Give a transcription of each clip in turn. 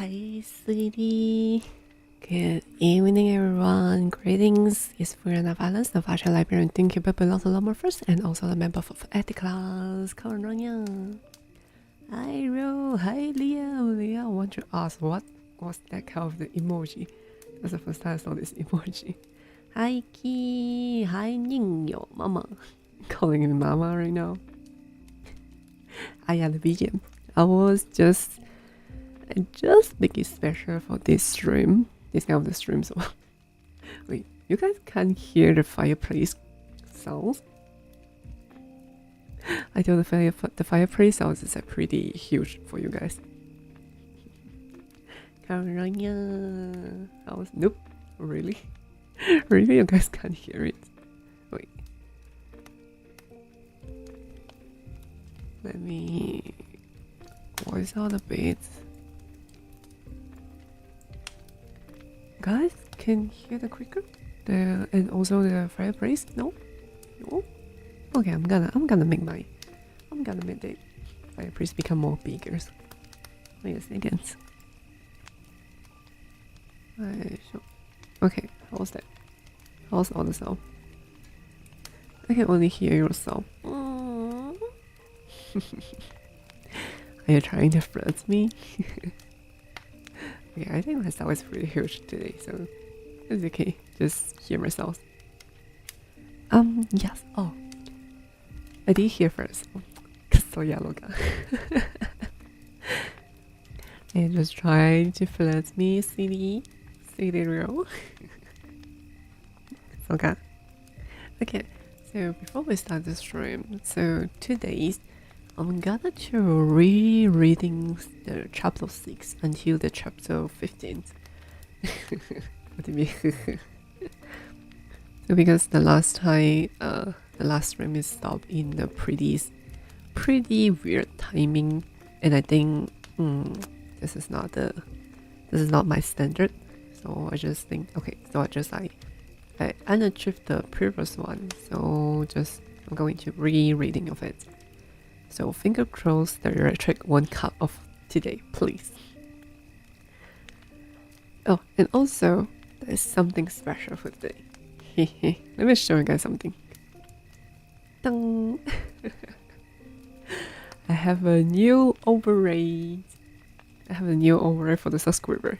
Hi, sweetie. Good evening, everyone. Greetings. It's Feronia Valens, the virtual Librarian and Dream Keeper, belongs to Lord Morpheus, and also a member of Eticlas. Feronia. Hi, Ro. Hi, Liam. Liam, I want to ask, what was that kind of the emoji? That's the first time I saw this emoji. Hi, Ki. Hi, Ningyo. Mama. I'm calling him Mama right now. I had the vegan. I just make it special for this stream. This kind of the stream, so wait, you guys can't hear the fireplace sounds? I thought the fireplace sounds is pretty huge for you guys. Carolina, nope, really? Really, you guys can't hear it? Wait, let me voice out a bit. Guys, can hear the cricket? And also the fireplace? No? No? Okay, I'm gonna make the fireplace become more bigger. Wait a second. Okay, how's that? How's all the sound? I can only hear your sound. Are you trying to flirt me? Okay, I think my sound is pretty huge today, so it's okay. Just hear myself. Yes. Oh, I did hear first. So yellow guy. And just trying to flirt me, silly real. Okay. Okay. So before we start the stream, so today I'm gonna to rereading the chapter 6 until the chapter 15. What do you mean? So because the last time, the last stream is stopped in the pretty weird timing, and I think this is not my standard. So I just think, okay, so I unachieved the previous one, so I'm going to rereading of it. So finger crossed the electric won't cut off today, please. Oh, and also there's something special for today. Let me show you guys something. Dun. I have a new overlay. For the subscriber.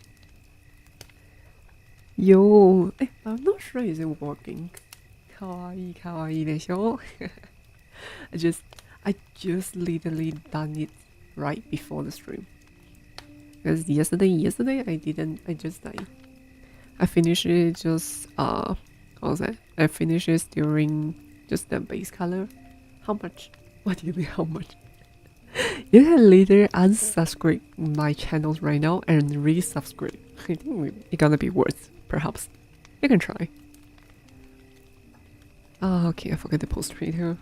Yo, I'm not sure is it working. Kawaii desho. I just literally done it right before the stream. Because yesterday I finished it just what was that? I finished it during just the base color. How much? What do you mean how much? You can later unsubscribe my channels right now and resubscribe. I think it's gonna be worth, perhaps. You can try. Oh, okay, I forgot to post Twitter.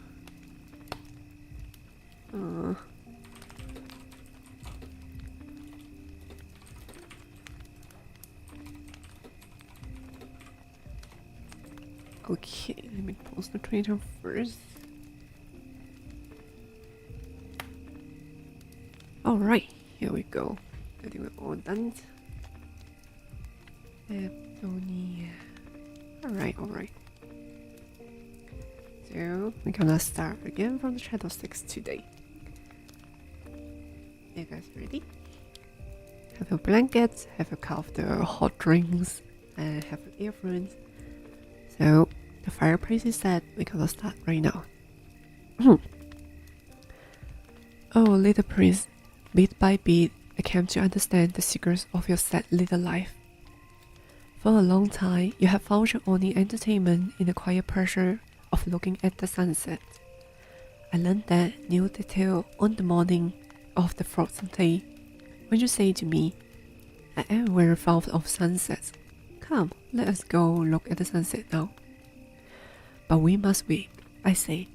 Okay, let me post the Twitter first. Alright, here we go. I think we're all done. Alright. So, we're gonna start again from the chapter 6 today. You guys ready? Have your blankets, have a cup of the hot drinks, and have your earphones. So, the fireplace is set, we're gonna start right now. Oh, little prince, bit by bit, I came to understand the secrets of your sad little life. For a long time, you have found your only entertainment in the quiet pleasure of looking at the sunset. I learned that new detail on the morning of the frozen day, when you say to me, I am very fond of sunsets. Come, let us go look at the sunset now. But we must wait, I say.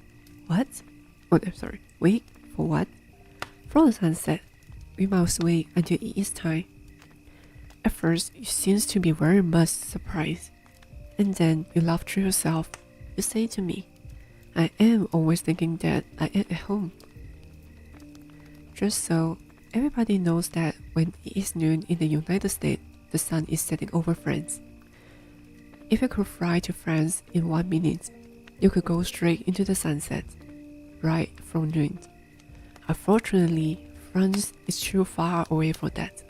What? Oh, sorry. Wait for what? For the sunset, we must wait until it is time. At first, you seem to be very much surprised, and then you laugh to yourself. You say to me, I am always thinking that I am at home. Just so, Everybody knows that when it is noon in the United States, the sun is setting over France. If you could fly to France in 1 minute, you could go straight into the sunset, right from noon. Unfortunately, France is too far away for that.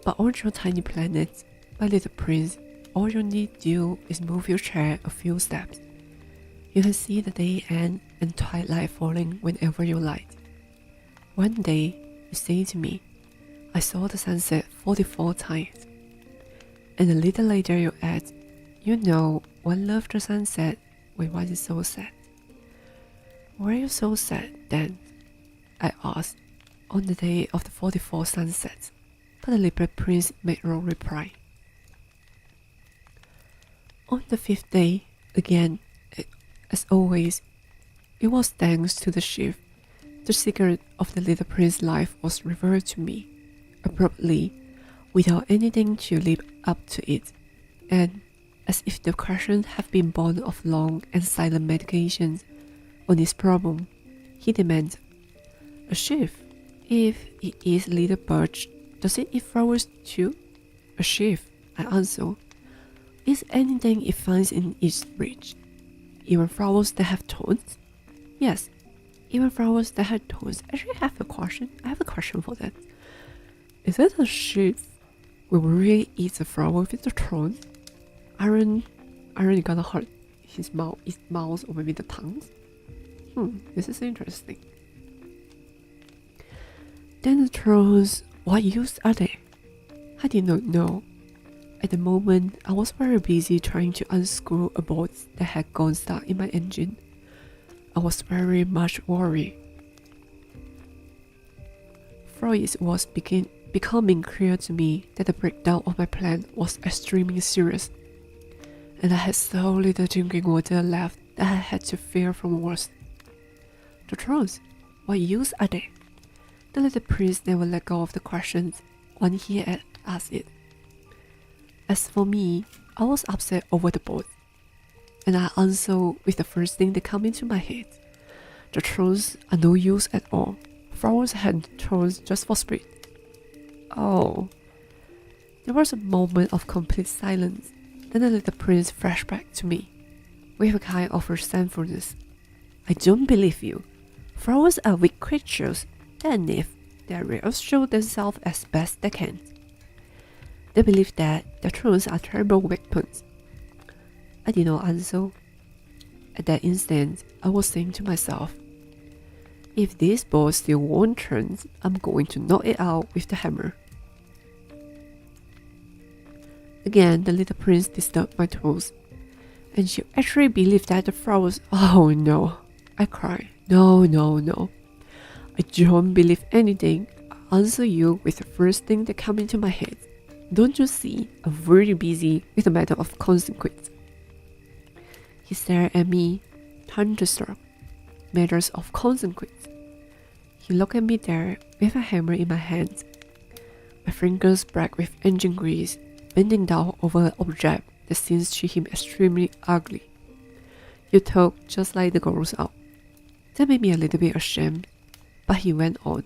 But on your tiny planet, my little prince, all you need to do is move your chair a few steps. You can see the day end and twilight falling whenever you like. One day, you say to me, I saw the sunset 44 times. And a little later you add, you know, one loves the sunset when one is so sad. Were you so sad then? I asked, on the day of the 44 sunsets, but the little prince made no reply. On the 5th day, again, as always, it was thanks to the shift. The secret of the little prince's life was revealed to me, abruptly, without anything to live up to it, and as if the question had been born of long and silent meditations on this problem, he demanded, a shift? If it is little birch, does it eat flowers too? A shift, I answered. Is anything it finds in its reach? Even flowers that have thorns? Yes, even flowers that have thorns. Actually, I have a question for that. Is it a sheep will really eat the flower with the thorns? Aren't you gonna hurt his mouth or maybe the tongues? This is interesting. Then the thorns, what use are they? I did not know. At the moment, I was very busy trying to unscrew a bolt that had gone stuck in my engine. I was very much worried. For it was becoming clear to me that the breakdown of my plan was extremely serious, and I had so little drinking water left that I had to fear from worse. The thorns, what use are they? The little prince never let go of the questions when he had asked it. As for me, I was upset over the boat, and I answered with the first thing that came into my head. The thorns are no use at all. Flowers had thorns just for spirit. Oh. There was a moment of complete silence. Then the little prince flashed back to me, with a kind of resentfulness. I don't believe you. Flowers are weak creatures, and if they will show themselves as best they can. They believe that their thorns are terrible weapons. I did not answer. At that instant, I was saying to myself, if this ball still won't turn, I'm going to knock it out with the hammer. Again, the little prince disturbed my toes, and she actually believed that the flowers. Oh no, I cried. No. I don't believe anything. I answer you with the first thing that came into my head. Don't you see, I'm very busy with the matter of consequence. He stared at me, thunderstruck. Matters of consequence. He looked at me there with a hammer in my hand. My fingers black with engine grease, bending down over an object that seems to him extremely ugly. You talk just like the girls out. That made me a little bit ashamed, but he went on,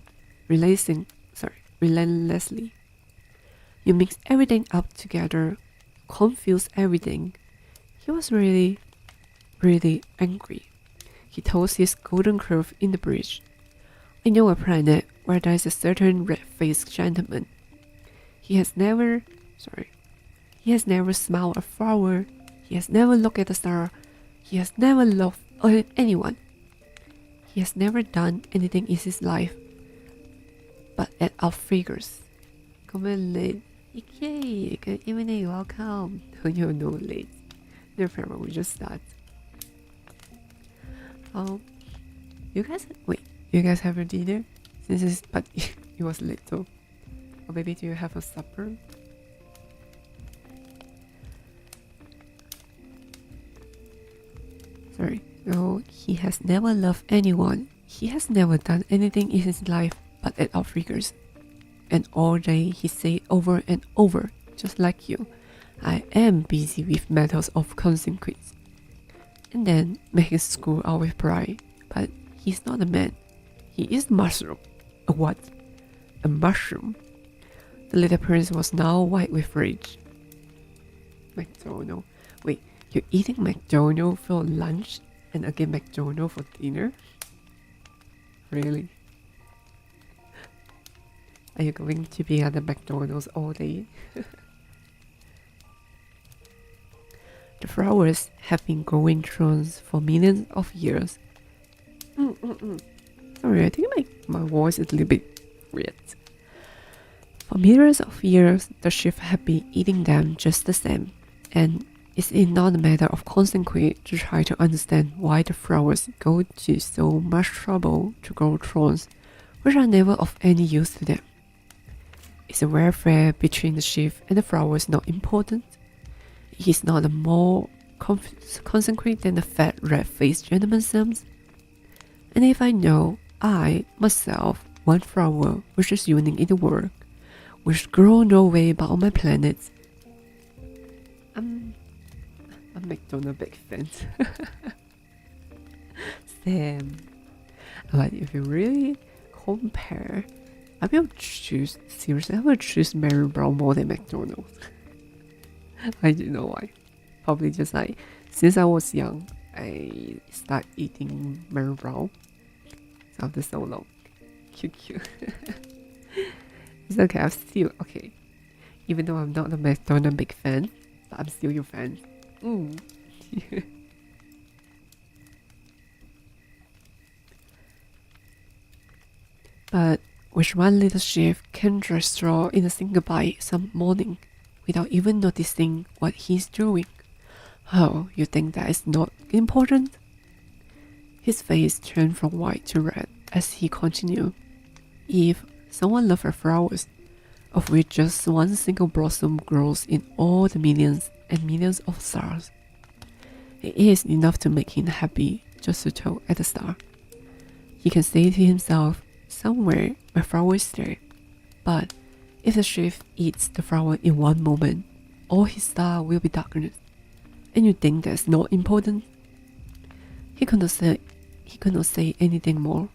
relentlessly. You mix everything up together, confuse everything. He was really angry. He tossed his golden curve in the bridge. I know a planet where there is a certain red-faced gentleman. He has never smelled a flower. He has never looked at a star. He has never loved anyone. He has never done anything in his life but add up figures. Come in late. Yay, good evening, welcome. No late. No problem, we just start. You guys have your dinner? But it was late though. Or maybe do you have a supper? Sorry. No, he has never loved anyone. He has never done anything in his life but add up figures. And all day he said over and over, just like you, I am busy with matters of consequence. And then make his school out with pride. But he's not a man. He is mushroom. A what? a mushroom. The little prince was now white with rage. McDonald. Wait, you're eating McDonald for lunch and again McDonald for dinner? Really? Are you going to be at the McDonald's all day? The flowers have been growing thrones for millions of years. Sorry, I think my voice is a little bit weird. For millions of years, the sheep have been eating them just the same, and it's not a matter of consequence to try to understand why the flowers go to so much trouble to grow thorns, which are never of any use to them. Is the welfare between the sheep and the flowers not important? It is not more consequent than the fat red-faced gentleman seems. And if I know I, myself, one flower which is unique in the world, which grow nowhere but on my planet, I'm McDonald big fan. Same. But if you really compare, I will choose Mary Brown more than McDonald's. I don't know why. Probably just like since I was young, I started eating Mary Brown. After so long. Cute. It's okay, I'm still okay. Even though I'm not a McDonald's big fan, but I'm still your fan. But which one little sheep can just straw in a single bite some morning without even noticing what he's doing? Oh, you think that is not important? His face turned from white to red as he continued. If someone loves her flowers, of which just one single blossom grows in all the millions and millions of stars, it is enough to make him happy just to talk at the star. He can say to himself, somewhere my flower is there. But if the sheep eats the flower in one moment, all his star will be darkness. And you think that's not important? He could not say anything more.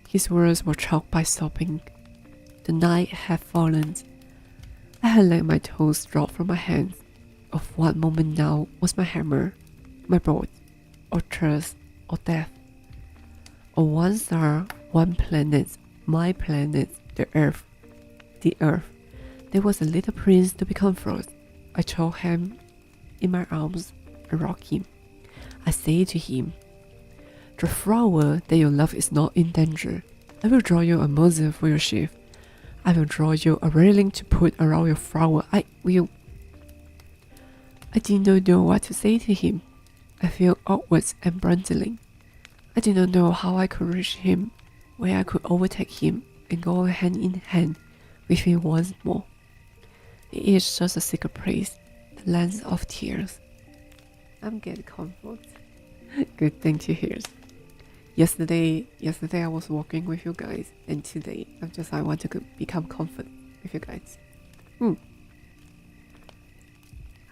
His words were choked by sobbing. The night had fallen. I had let my toes drop from my hands. Of what moment now was my hammer, my boat, or trust, or death? Or one star, one planet, my planet, the earth. There was a little prince to be comforted. I took him in my arms and rocked him. I say to him, the flower that you love is not in danger. I will draw you a muzzle for your sheaf. I will draw you a railing to put around your flower. I did not know what to say to him. I felt awkward and brundling. I did not know how I could reach him, where I could overtake him and go hand in hand with him once more. It is just a secret place, the land of tears. I'm getting comfort. Good thing to hear. Yesterday I was walking with you guys, and today I want to become comfort with you guys.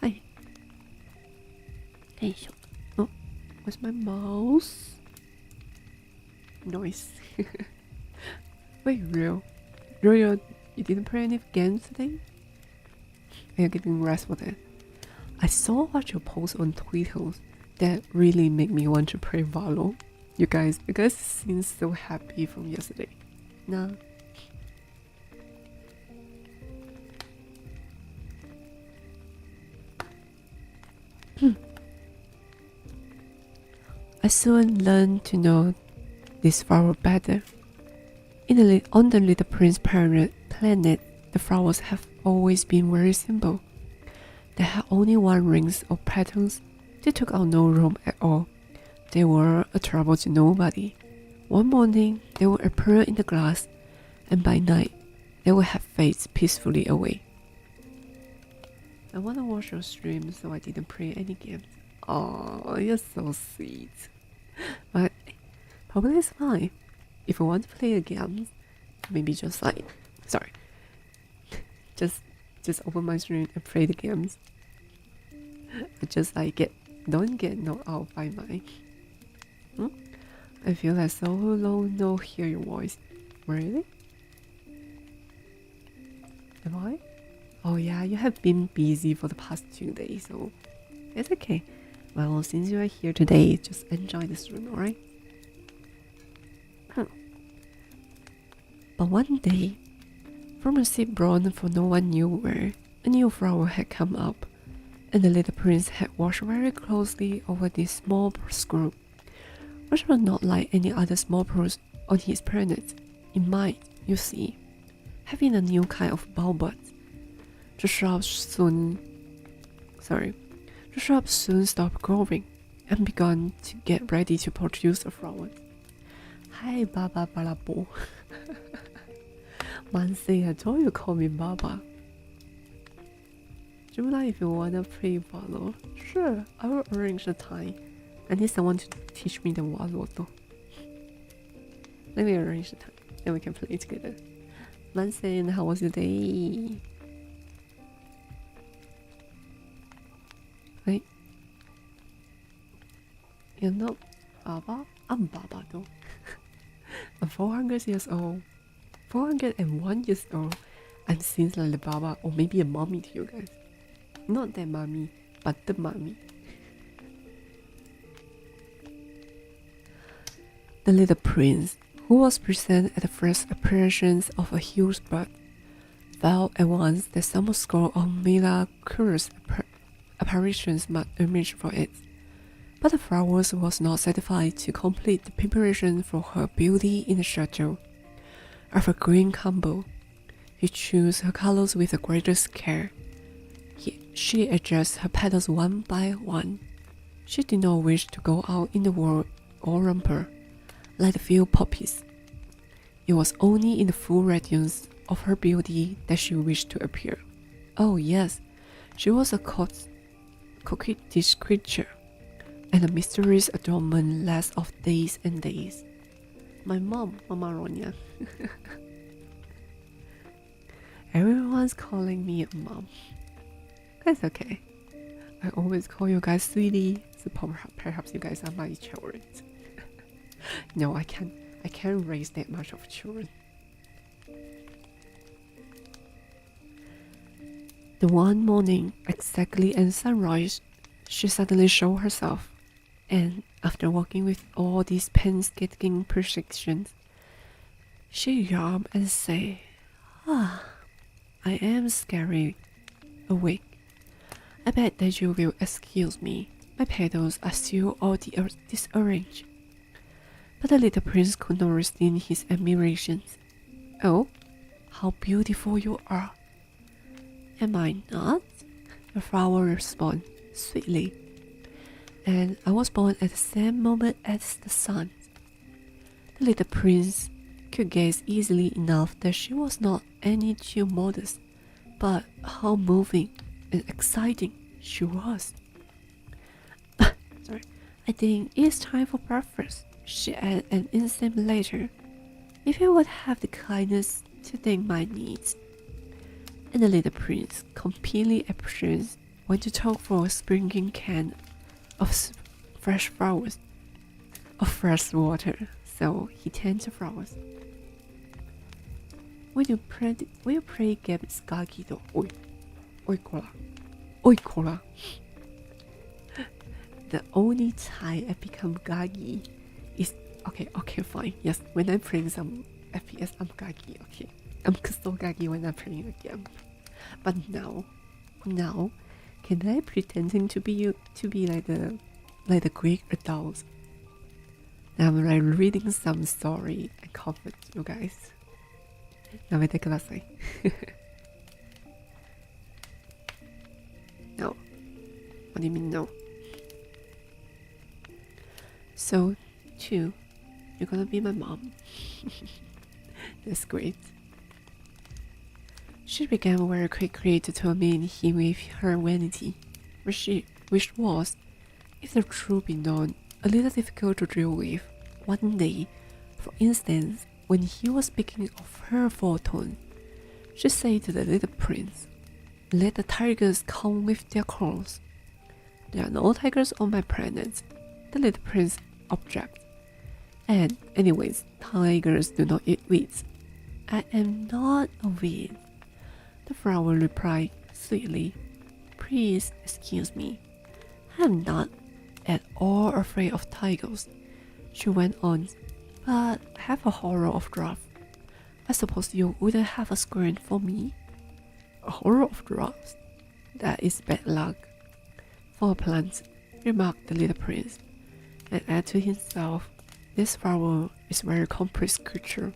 Hi. Hey, oh, where's my mouse? Noise. Wait, real, you didn't play any games today? Are you getting rest for that? I saw what you post on Twitter that really made me want to play Valo. You guys seem so happy from yesterday. Nah. I soon learned to know this flower better. On the Little Prince planet, the flowers have always been very simple. They had only one rings or patterns. They took out no room at all. They were a trouble to nobody. One morning, they would appear in the glass, and by night, they would have faded peacefully away. I want to watch your stream, so I didn't play any games. Oh, you're so sweet. But probably it's fine. If you want to play a game, maybe just open my stream and play the games. Don't get knocked out by mine. I feel like so long no hear your voice. Really? Am I? Oh yeah, you have been busy for the past 2 days, so it's okay. Well, since you are here today, just enjoy this room, alright? But one day, from a seed brought from no one knew where, a new flower had come up, and the little prince had watched very closely over this small screw, which was not like any other small prunes on his planet. It might, you see, having a new kind of bulb. The shrub soon stopped growing and began to get ready to produce a flower. Hi, Baba Balabo. Mansi, I told you call me Baba. Jumla, if you wanna play Wallo, sure, I will arrange the time. I need someone to teach me the Wallo though. Let me arrange the time, then we can play together. Mansi, how was your day? Right? You know, Baba? I'm Baba though. I'm 400 years old. 401 years old. I'm seems like a Baba or maybe a mommy to you guys. Not that mommy, but the mommy. The little prince, who was present at the first appearance of a huge bird, felt at once that some score of miraculous apparitions must emerge for it. But the flowers was not satisfied to complete the preparation for her beauty in the shadow of a green combo. He chose her colors with the greatest care. She adjusted her petals one by one. She did not wish to go out in the world or romper like the few poppies. It was only in the full radiance of her beauty that she wished to appear. Oh yes, she was a coquettish creature, and a mysterious adornment lasts of days and days. My mom, Mama Ronya. Everyone's calling me a mom. That's okay. I always call you guys sweetie, so perhaps you guys are my children. No, I can't raise that much of children. The one morning, exactly at sunrise, she suddenly showed herself, and after walking with all these painstaking precisions, she yawned and said, I am scary awake. I beg that you will excuse me. My petals are still all disarranged. But the little prince could not restrain his admiration. Oh, how beautiful you are! Am I not? The flower responded sweetly. And I was born at the same moment as the sun. The little prince could guess easily enough that she was not any too modest, but how moving and exciting she was. I think it's time for breakfast, she added an instant later. If you would have the kindness to think my needs. And the little prince, completely apprehensive, went to talk for a sprinkling can of fresh flowers, of fresh water, so he tended the flowers. Will you pray get skagido? Oi kola. The only time I become gaggy is okay, fine. Yes, when I'm playing some FPS, I'm gaggy. Okay, I'm so gaggy when I'm playing a game. But now, can I pretending to be like the Greek adults? I'm like reading some story and comfort you guys. Now Eticlas. No. What do you mean no? So, too, you're gonna be my mom. That's great. She began very quickly to torment him with her vanity, which was, if the truth be known, a little difficult to deal with. One day, for instance, when he was speaking of her fortune, she said to the little prince, "Let the tigers come with their claws." "There are no tigers on my planet," the little prince objected. "And anyways, tigers do not eat weeds." "I am not a weed." The flower replied sweetly, "Please excuse me. I am not at all afraid of tigers," she went on, "but I have a horror of drafts. I suppose you wouldn't have a screen for me?" "A horror of drafts? That is bad luck for a plant," remarked the little prince, and added to himself, "This flower is a very complex creature.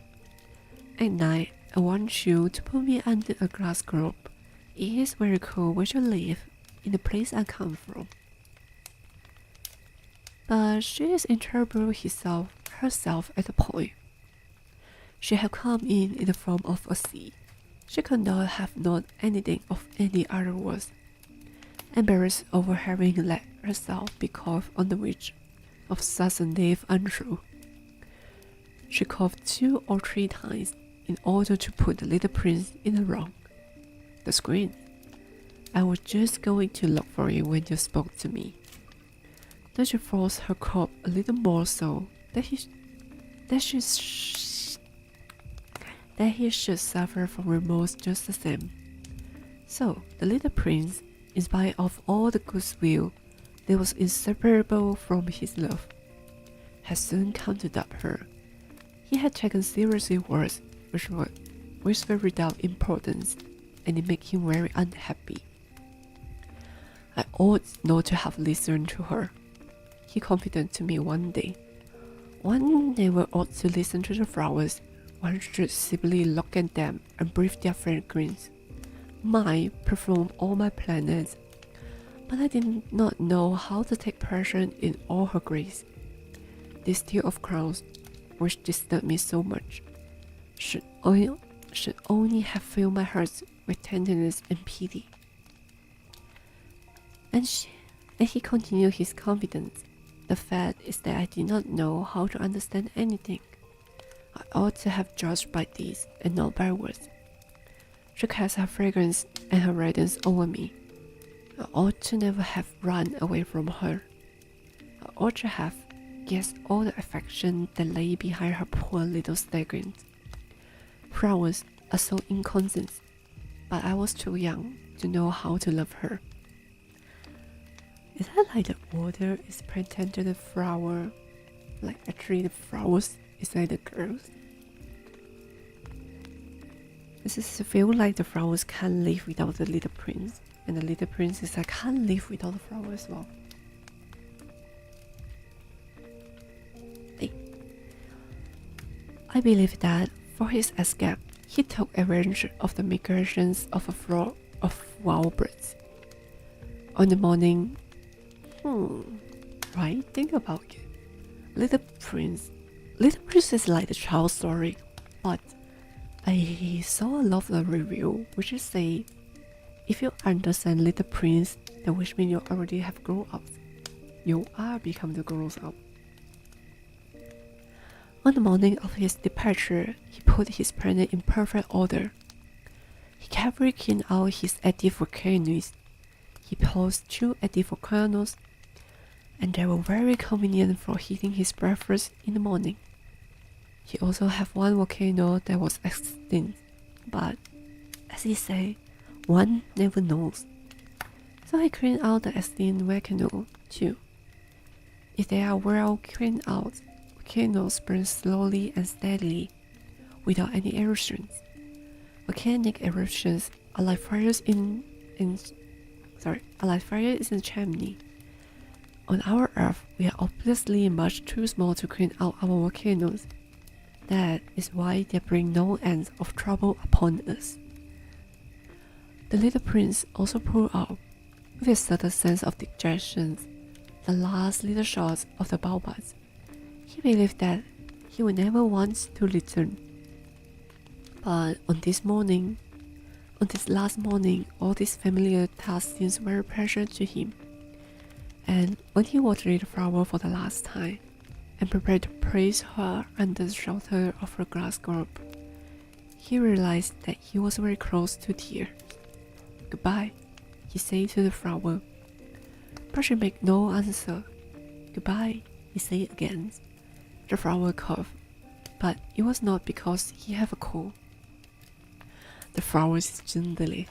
At night, I want you to put me under a glass globe. It is very cold where you live, in the place I come from." But she is in trouble herself at the point. She had come in the form of a sea. She could not have known anything of any other words. Embarrassed over having let herself be caught on the witch of such a naive untruth, she coughed 2 or 3 times in order to put the little prince in the wrong. "The screen. I was just going to look for it when you spoke to me." Then she forced her cough a little more so that he should suffer from remorse just the same. So the little prince, in spite of all the goodwill that was inseparable from his love, had soon come to doubt her. He had taken seriously words which were without importance, and it made him very unhappy. "I ought not to have listened to her," he confided to me one day. "One never ought to listen to the flowers. One should simply look at them and breathe their fragrance. Mine perfumed all my planets, but I did not know how to take pleasure in all her grace. This tear of crowns, which disturbed me so much, should only have filled my heart with tenderness and pity." And he continued his confidence. "The fact is that I did not know how to understand anything. I ought to have judged by deeds and not by words. She cast her fragrance and her radiance over me. I ought to never have run away from her. I ought to have guessed all the affection that lay behind her poor little statement. Flowers are so inconstant, but I was too young to know how to love her." Is that like the water is pretend to the flower? Like actually the flowers is like the girls? This is feel like the flowers can't live without the little prince, and the little prince is like can't live without the flower as well. I believe that for his escape, he took advantage of the migrations of a flock of wild birds. On the morning, right? Think about it. Little Prince is like the child story, but I saw a lot of review which is say, if you understand Little Prince, then which means you already have grown up. You are become the grown up. On the morning of his departure, he put his planet in perfect order. He carefully cleaned out his active volcanoes. He posed 2 active volcanoes, and they were very convenient for heating his breakfast in the morning. He also had 1 volcano that was extinct, but, as he said, one never knows. So he cleaned out the extinct volcano too. If they are well cleaned out, volcanoes burn slowly and steadily, without any eruptions. Volcanic eruptions are like fires in a chimney. On our Earth, we are obviously much too small to clean out our volcanoes. That is why they bring no end of trouble upon us. The little prince also pulled out, with a certain sense of dejection, the last little shots of the baobabs. He believed that he would never want to return. But on this last morning, all these familiar tasks seemed very precious to him. And when he watered the flower for the last time, and prepared to place her under the shelter of her glass globe, he realized that he was very close to tears. "Goodbye," he said to the flower. But she made no answer. "Goodbye," he said again. The flower coughed, but it was not because he had a cold. The flowers gently.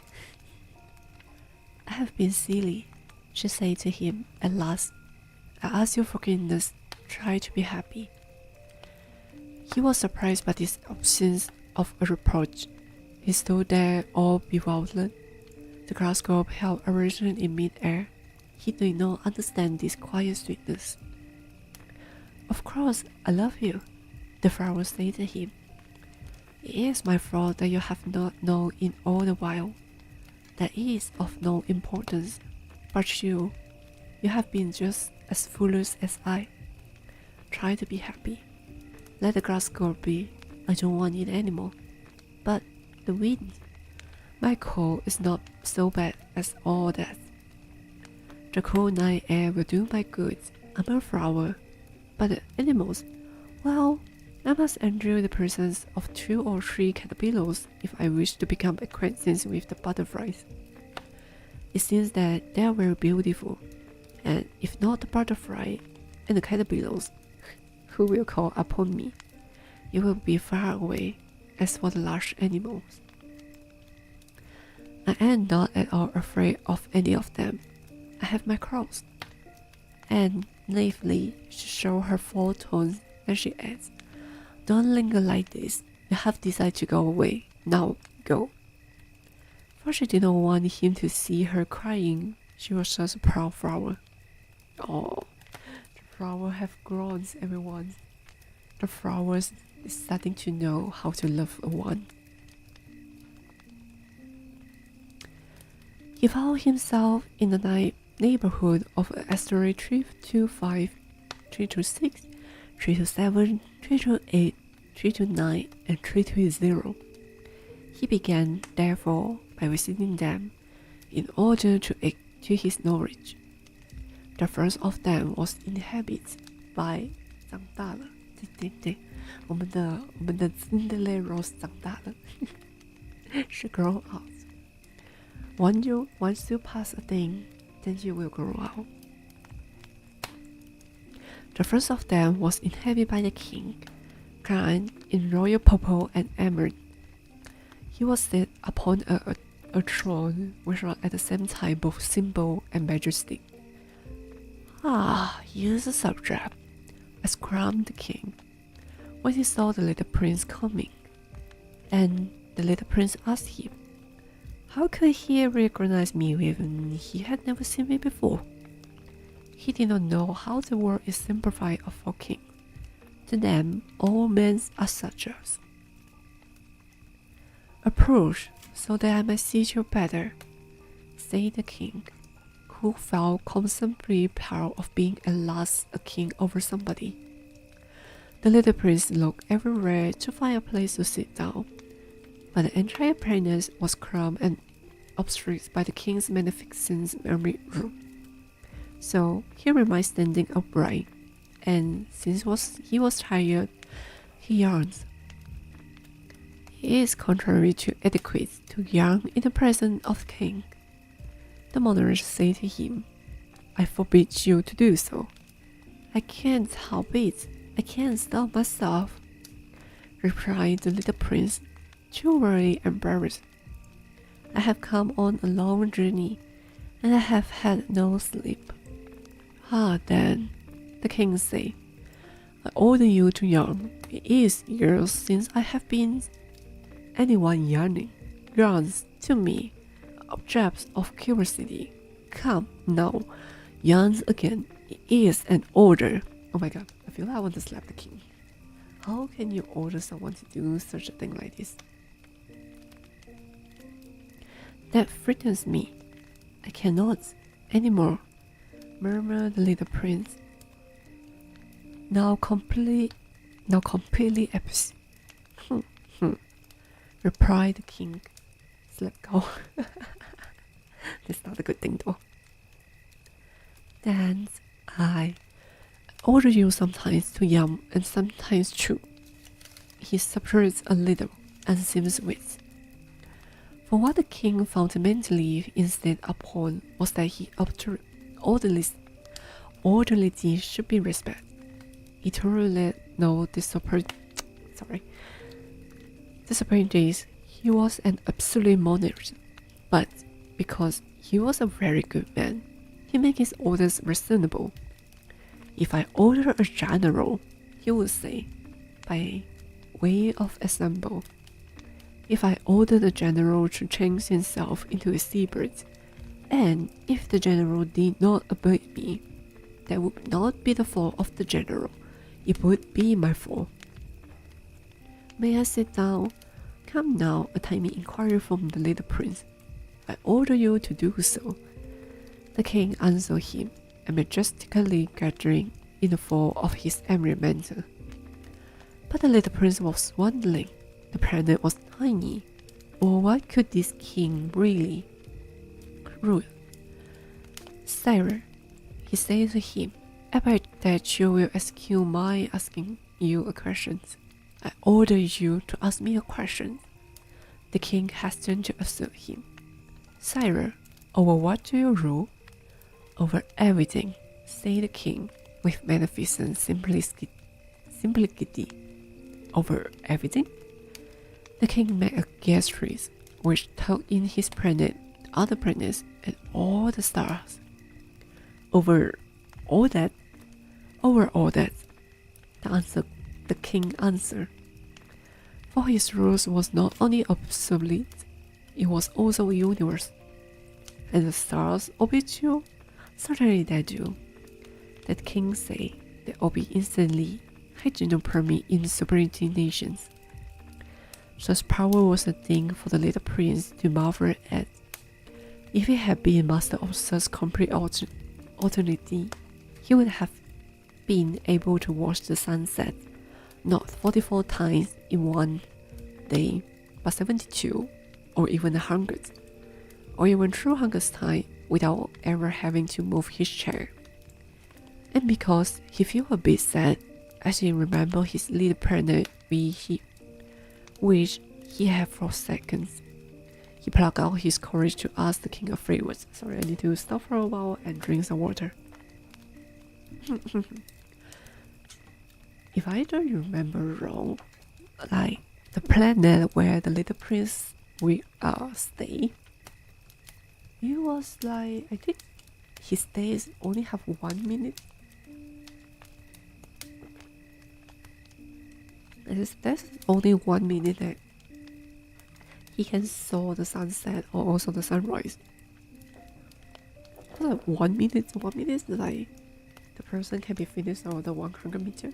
I have been silly, she said to him at last. I ask your forgiveness. Try to be happy. He was surprised by this absence of a reproach. He stood there all bewildered. The glass globe held arisen in mid-air. He did not understand this quiet sweetness. Of course, I love you, the flower said to him. It is my fault that you have not known in all the while. That is of no importance. But you have been just as foolish as I. Try to be happy. Let the grass grow be. I don't want it anymore. But the wind. My cold is not so bad as all that. The cool night air will do my good. I'm a flower. But the animals, well, I must endure the presence of 2 or 3 caterpillars if I wish to become acquainted with the butterflies. It seems that they are very beautiful, and if not the butterfly and the caterpillars who will call upon me, it will be far away. As for the large animals, I am not at all afraid of any of them. I have my cross. And naively she showed her 4 tones and she adds, Don't linger like this. You have decided to go away. Now go. For she did not want him to see her crying. She was such a proud flower. Oh, the flower have grown, everyone. The flowers is starting to know how to love a one. He found himself in the neighborhood of asteroid 325, 326, 327, 328, 329, and 320. He began, therefore, by visiting them in order to add to his knowledge. The first of them was inhabited by 长大了，对，我们的 Cinderella Rose 长大了，she grow out. Once you pass a thing, then you will grow out. The first of them was inhabited by the king, clad in royal purple and emerald. He was set upon a throne which was at the same time both simple and majestic. Ah, here's a subject, exclaimed the king, when he saw the little prince coming. And the little prince asked him, how could he recognize me when he had never seen me before? He did not know how the world is simplified for kings. To them, all men are subjects. Approach, so that I may see you better, said the king, who felt constantly proud of being at last a king over somebody. The little prince looked everywhere to find a place to sit down, but the entire palace was crammed and obstructed by the king's magnificent married room. So he remained standing upright, and since he was tired, he yawned. It is contrary to etiquette to yawn in the presence of the king. The monarch said to him, I forbid you to do so. I can't help it. I can't stop myself, replied the little prince, too very embarrassed. I have come on a long journey, and I have had no sleep. Ah, then, the king said, I order you to yawn. It is years since I have been anyone yawns to me, objects of curiosity. Come now, yawns again. It is an order. Oh my god, I feel like I want to slap the king. How can you order someone to do such a thing like this? That frightens me. I cannot anymore, murmured the little prince. Now completely absent. Replied the king. Let go. That's not a good thing though. Then I order you sometimes to yawn and sometimes chew. He separates a little and seems wit. For what the king fundamentally insisted upon was that his orderly should be respected. He told let no disappointed days he was an absolute monarch, but because he was a very good man, he made his orders reasonable. If I order a general, he would say, by way of example, if I order the general to change himself into a seabird, and if the general did not obey me, that would not be the fault of the general, it would be my fault. May I sit down? Come now, a tiny inquiry from the little prince. I order you to do so. The king answered him, and majestically gathering in the fall of his emerald mantle. But the little prince was wondering. The planet was tiny, or what could this king really rule? Sire, he said to him, I beg that you will excuse my asking you a question. I order you to ask me a question. The king hastened to assert him. Sire, over what do you rule? Over everything, said the king with magnificent simplicity. Over everything? The king made a gesture which took in his planet, other planets, and all the stars. Over all that? Over all that, the king answered. For his rules was not only absolute, it was also universal. And the stars obey you? Certainly they do. That king say they obey instantly, had no permit in subordinations. Such power was a thing for the little prince to marvel at. If he had been master of such complete authority, he would have been able to watch the sunset, not 44 times in one day, but 72, or even 100, or even 200 times without ever having to move his chair. And because he felt a bit sad as he remembered his little planet which he had for seconds, he plucked out his courage to ask the king a favor. Sorry, I need to stop for a while and drink some water. If I don't remember wrong, like the planet where the little prince will stay, it was like, I think his days only have 1 minute. There's only 1 minute that he can saw the sunset or also the sunrise. Like 1 minute is like the person can be finished over the 100 meter.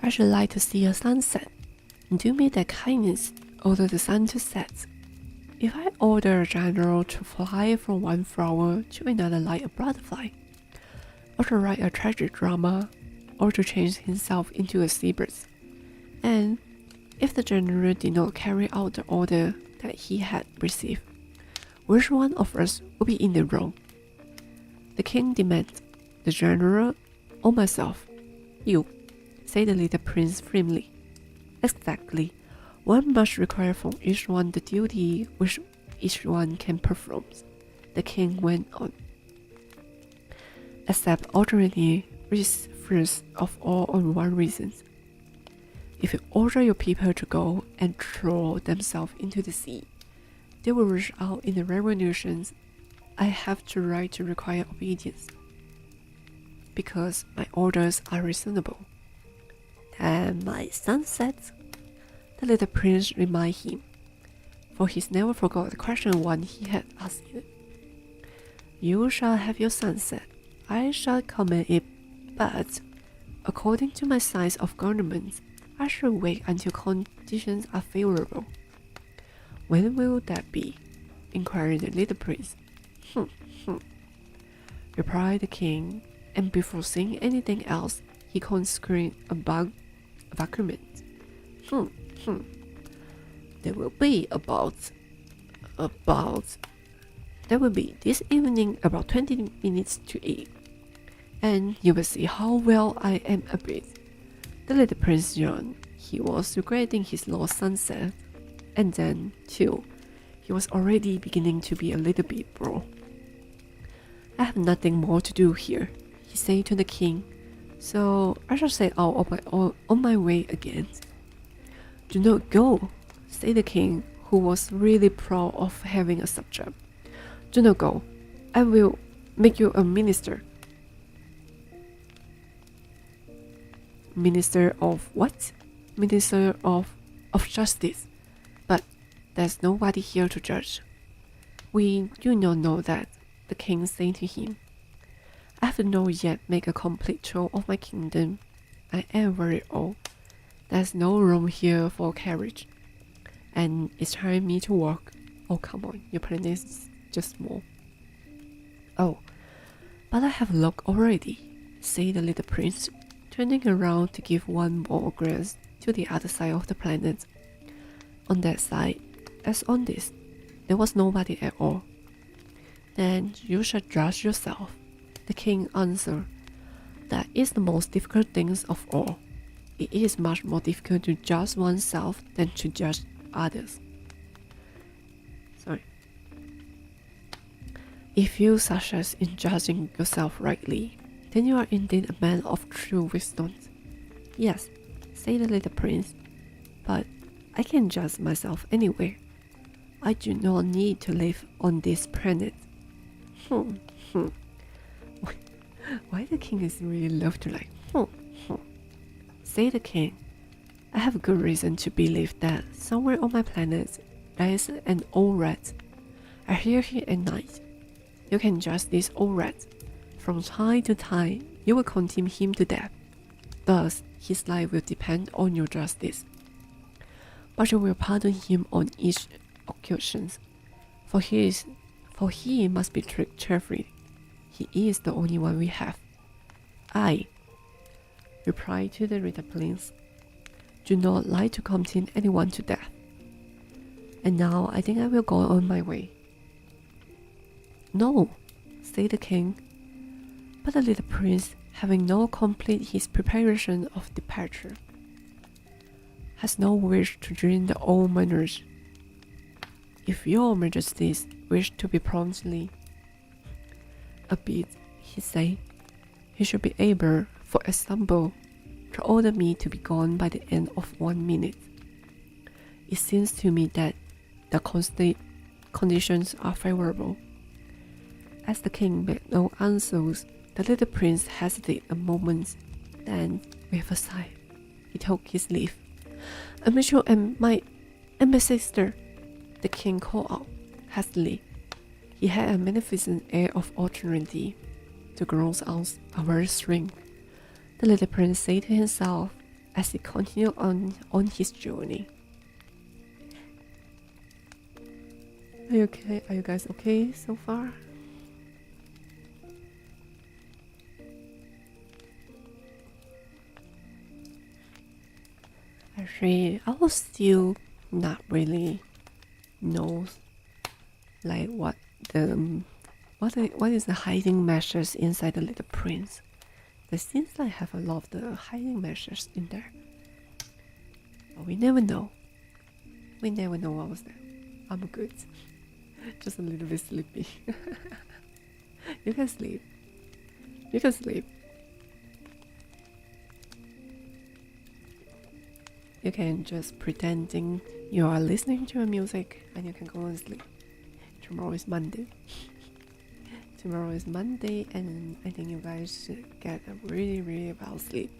I should like to see a sunset. Do me that kindness, order the sun to set. If I order a general to fly from one flower to another like a butterfly, or to write a tragic drama, or to change himself into a seabird, and if the general did not carry out the order that he had received, which one of us would be in the wrong? The king demanded, the general or myself? You, said the little prince firmly. Exactly. One must require from each one the duty which each one can perform, the king went on. Except alternately first of all on one reason. If you order your people to go and throw themselves into the sea, they will rush out in the revolutions. I have the right to require obedience, because my orders are reasonable. And my sunset, the little prince reminded him, for he never forgot the question one he had asked him. You shall have your sunset, I shall command it, but according to my size of government, I shall wait until conditions are favorable. When will that be? Inquired the little prince. Replied the king, and before saying anything else, he conscried a document. There will be there will be this evening about 20 minutes to 8, and you will see how well I am at it. The little prince yawned. He was regretting his lost sunset, and then, too, he was already beginning to be a little bit bored. I have nothing more to do here, he said to the king. So I shall set out on my way again. Do not go, said the king, who was really proud of having a subject. Do not go. I will make you a minister. Minister of what? Minister of justice. But there's nobody here to judge. We do not know that, the king said to him. I have not yet made a complete tour of my kingdom. I am very old. There's no room here for a carriage. And it's time me to walk. Oh, come on, your planet is just small. Oh, but I have looked already, said the little prince, turning around to give one more glance to the other side of the planet. On that side, as on this, there was nobody at all. Then you shall judge yourself, the king answered. That is the most difficult thing of all. It is much more difficult to judge oneself than to judge others. If you succeed in judging yourself rightly, then you are indeed a man of true wisdom. Yes, said the little prince, but I can judge myself anywhere. I do not need to live on this planet. Why the king is really love to like, Say the king. I have good reason to believe that somewhere on my planet there is an old rat. I hear him at night. You can judge this old rat. From time to time, you will condemn him to death. Thus, his life will depend on your justice. But you will pardon him on each occasion, for he must be treated cheerfully. He is the only one we have. I, replied to the little prince, do not like to condemn anyone to death. And now I think I will go on my way. No, said the king. But the little prince, having now completed his preparation of departure, has no wish to join the old miners. If your majesties wish to be promptly obeyed, he said, he should be able, for example, to order me to be gone by the end of 1 minute. It seems to me that the conditions are favorable. As the king made no answers, the little prince hesitated a moment, then, with a sigh, he took his leave. Monsieur and my sister, the king called out hastily. He had a magnificent air of authority. The girl's arms are very strange, the little prince said to himself as he continued on his journey. Are you okay? Are you guys okay so far? Actually, I was still not really know like what is the hiding measures inside the little prince. There seems like have a lot of the hiding measures in there. But we never know. We never know what was there. I'm good. Just a little bit sleepy. You can sleep. You can sleep. You can just pretending you are listening to a music and you can go and sleep. Tomorrow is Monday. Tomorrow is Monday and I think you guys should get a really, really well sleep.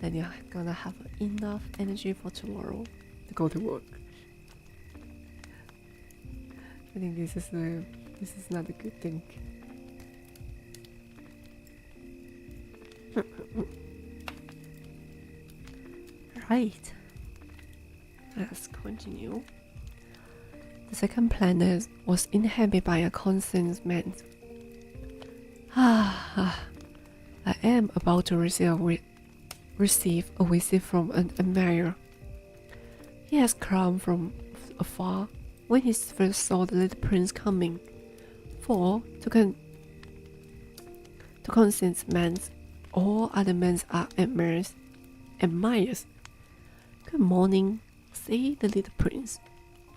Then you're gonna have enough energy for tomorrow to go to work. I think this is not a good thing. Right. Let's continue. The second planet was inhabited by a constant man. I am about to receive a visit from an admirer. He has come from afar when he first saw the little prince coming, for to constant men, all other men are admirers. Good morning, said the little prince.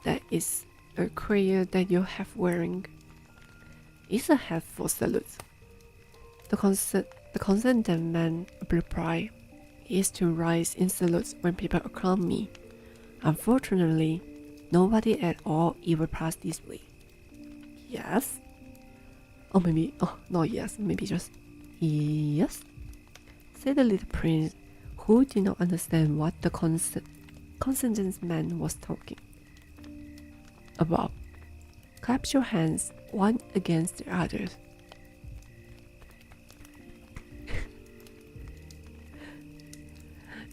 That is a queer that you have wearing. It's a hat for salute. The The consented man replied, is to rise in salute when people acclaim me. Unfortunately, nobody at all ever passed this way. Yes? Not yes, maybe just yes, said the little prince, who did not understand what the consented man was talking about. Clap your hands, one against the others.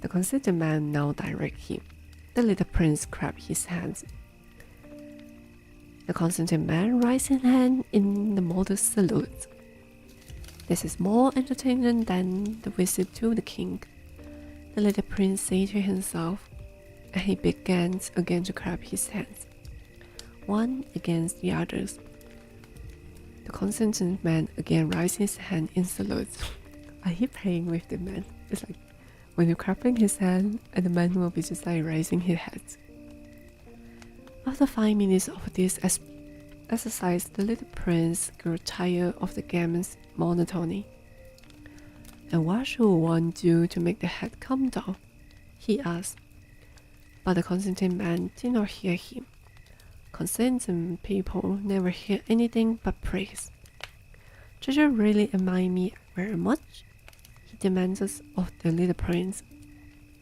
The consented man now directed him. The little prince clapped his hands. The consented man raised his hand in the modest salute. This is more entertaining than the visit to the king, the little prince said to himself, and he began again to clap his hands, one against the others. The consented man again raised his hand in salute. Are you playing with the man? It's like when you're clapping his hand, and the man will be just like raising his head. After 5 minutes of this exercise, the little prince grew tired of the game's monotony. And what should one do to make the head come down? He asked. But the consented man did not hear him. Consented people never hear anything but praise. Do you really admire me very much? He demanded of the little prince.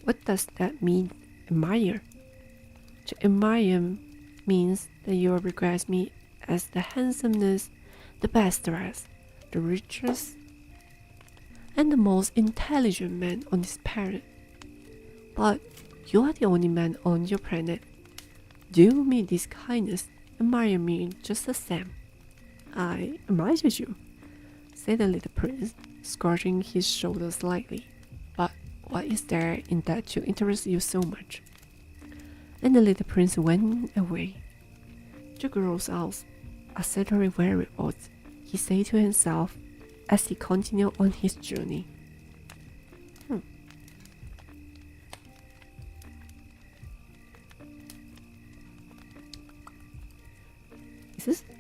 What does that mean, admire? To admire means that you regard me as the handsomest, the best dressed, the richest, and the most intelligent man on this planet. But you are the only man on your planet. Do me this kindness, admire me just the same. I admire you, said the little prince, scratching his shoulder slightly. But what is there in that to interest you so much? And the little prince went away. The girl's eyes are certainly very odd, he said to himself as he continued on his journey.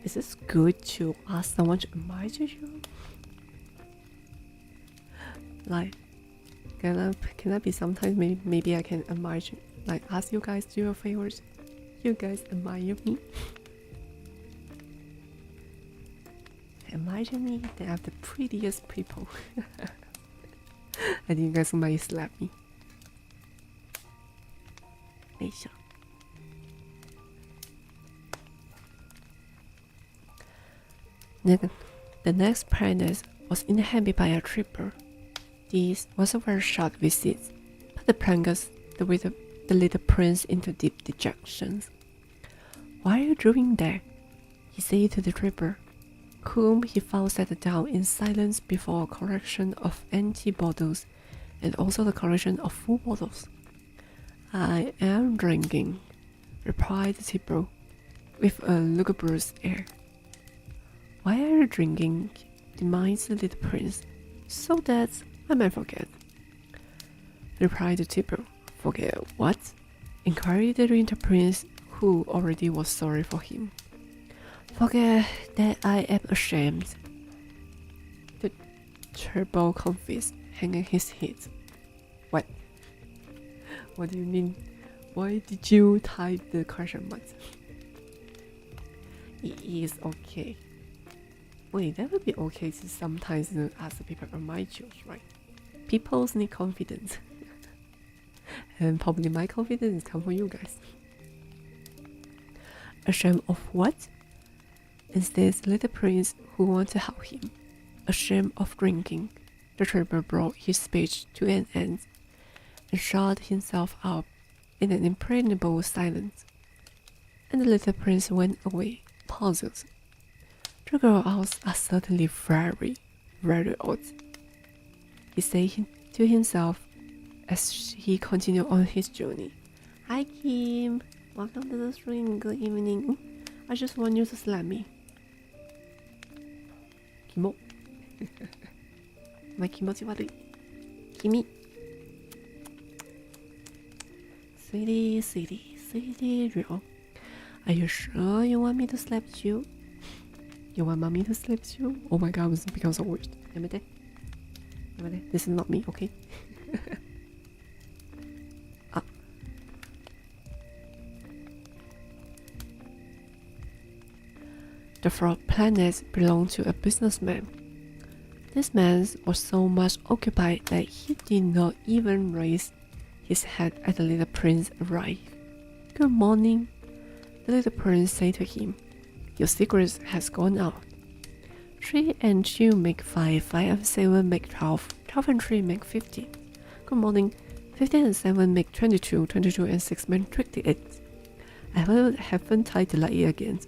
Is this good to ask someone to admire you? Like, can I be sometimes maybe I can admire you, like ask you guys to do your favors. You guys admire me. Admire me, they are the prettiest people. I think you guys might slap me. Malaysia. The next planet was inhabited by a trooper. This was a very short visit, but the plunged the little prince into deep dejection. Why are you doing there? He said to the trooper, whom he found sat down in silence before a collection of empty bottles and also the collection of full bottles. I am drinking, replied the trooper with a lugubrious air. Why are you drinking? Demanded the little prince. So that I might forget, replied the trooper. Forget what? Inquired the little prince, who already was sorry for him. Forget that I am ashamed, the trooper confessed, hanging his head. What? What do you mean? Why did you type the question mark? It is okay. Wait, that would be okay to sometimes ask people admire you, right? People need confidence. And probably my confidence comes from you guys. Ashamed of what? Instead, the little prince who wanted to help him. Ashamed of drinking, the trooper brought his speech to an end and shut himself up in an impregnable silence. And the little prince went away, puzzled. The girls are certainly very, very odd, he said to himself as he continued on his journey. Hi Kim, welcome to the stream, good evening. I just want you to slap me. Kimo. My kimochi warui. Kimi. Sweetie, real. Are you sure you want me to slap you? You want mommy to slap you? Oh my god, this becomes so weird. This is not me, okay? The frog planet belonged to a businessman. This man was so much occupied that he did not even raise his head as the little prince arrived. "Good morning," the little prince said to him. "Your secret has gone out. 3 and 2 make 5, 5 and 7 make 12, 12 and 3 make 15. Good morning, 15 and 7 make 22, 22 and 6 make 28. I haven't tried to light it again.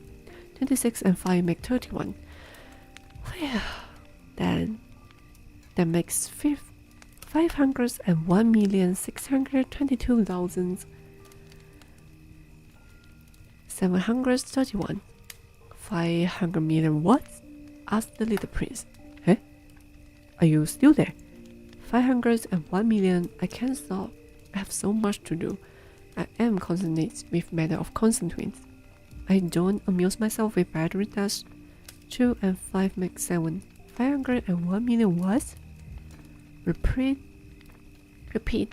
26 and 5 make 31. Well, then that makes 501,622,731. 500 million what?" asked the little prince. "Eh? Are you still there?" 501 million. I can't stop. I have so much to do. I am concerned with matter of consequence. I don't amuse myself with battery tests. 2 and 5 make 7. 501 million what? Repeat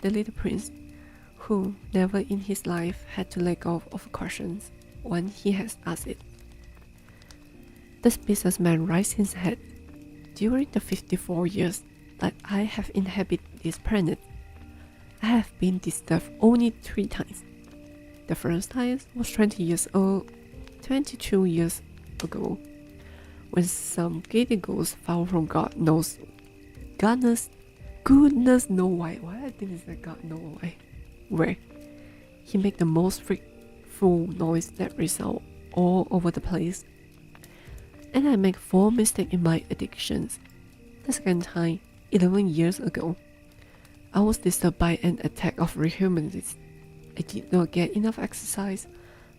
the little prince, who never in his life had to let go of questions when he has asked it. The businessman raised his head. "During the 54 years that I have inhabited this planet, I have been disturbed only 3 times. The first time was 22 years ago, when some giggles fell from goodness know why. Why I think it's like God know why. Where he made the most frightful noise that resounded all over the place. And I make 4 mistakes in my addictions. The second time, 11 years ago, I was disturbed by an attack of rheumatism. I did not get enough exercise.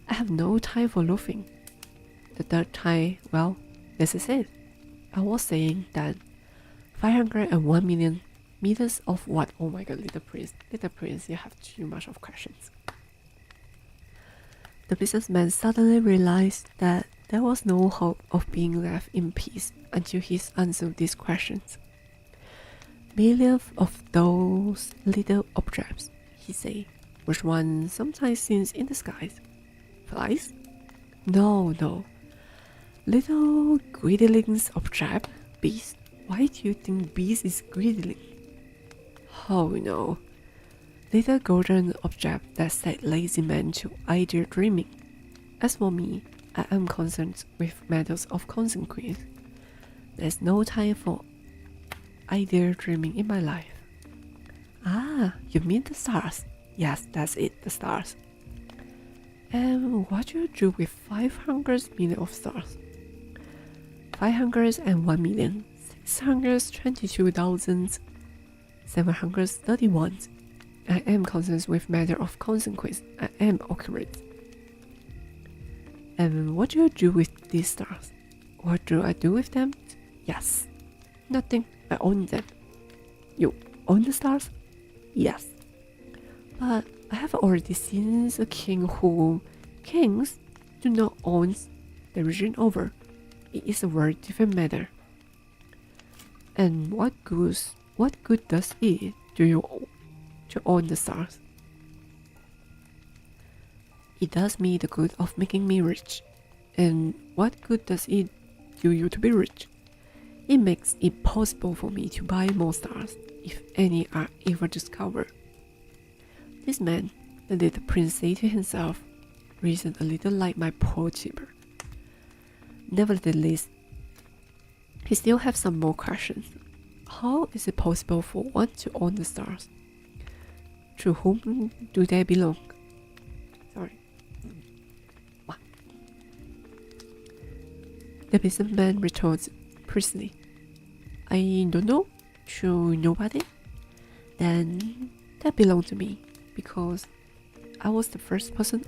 I have no time for loafing. The third time, well, this is it. I was saying that 501 million meters of what?" Oh my god, little prince, you have too much of questions. The businessman suddenly realized that there was no hope of being left in peace until he answered these questions. "Millions of those little objects," he said, "which one sometimes sees in the skies. Flies? No. Little greedlings object. Bees? Why do you think bees is greedling? Oh no. Little golden object that set lazy men to idle dreaming. As for me, I am concerned with matters of consequence. There's no time for idle dreaming in my life." "Ah, you mean the stars?" "Yes, that's it, the stars." "And what do you do with 500 million of stars?" 501,622,731. I am concerned with matter of consequence. I am accurate. "And what do you do with these stars?" "What do I do with them?" "Yes, nothing. I own them." "You own the stars?" "Yes." "But I have already seen a king who kings do not own the region over. It is a very different matter." "And what good does it do you to own the stars?" "It does me the good of making me rich." "And what good does it do you to be rich?" "It makes it possible for me to buy more stars, if any are ever discovered." This man, the little prince said to himself, reasoned a little like my poor Vtuber. Nevertheless, he still has some more questions. How is it possible for one to own the stars? To whom do they belong? Sorry. The businessman retorts precisely. "I don't know. To nobody? Then that belonged to me, because I was the first person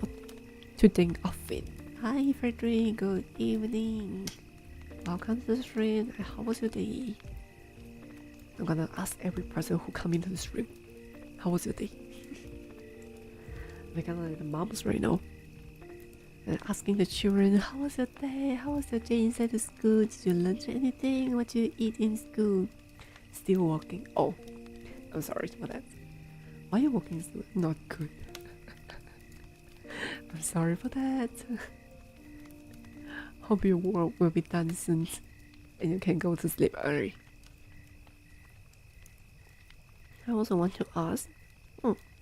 to think of it." "Hi Frederick, good evening. Welcome to the stream. How was your day?" I'm gonna ask every person who come into the stream, "How was your day?" We're kind of like the moms right now. And asking the children, "How was your day? How was your day inside the school? Did you learn anything? What did you eat in school?" Still walking. Oh, I'm sorry for that. Why are you walking slow? Not good. I'm sorry for that. Hope your work will be done soon and you can go to sleep early. I also want to ask.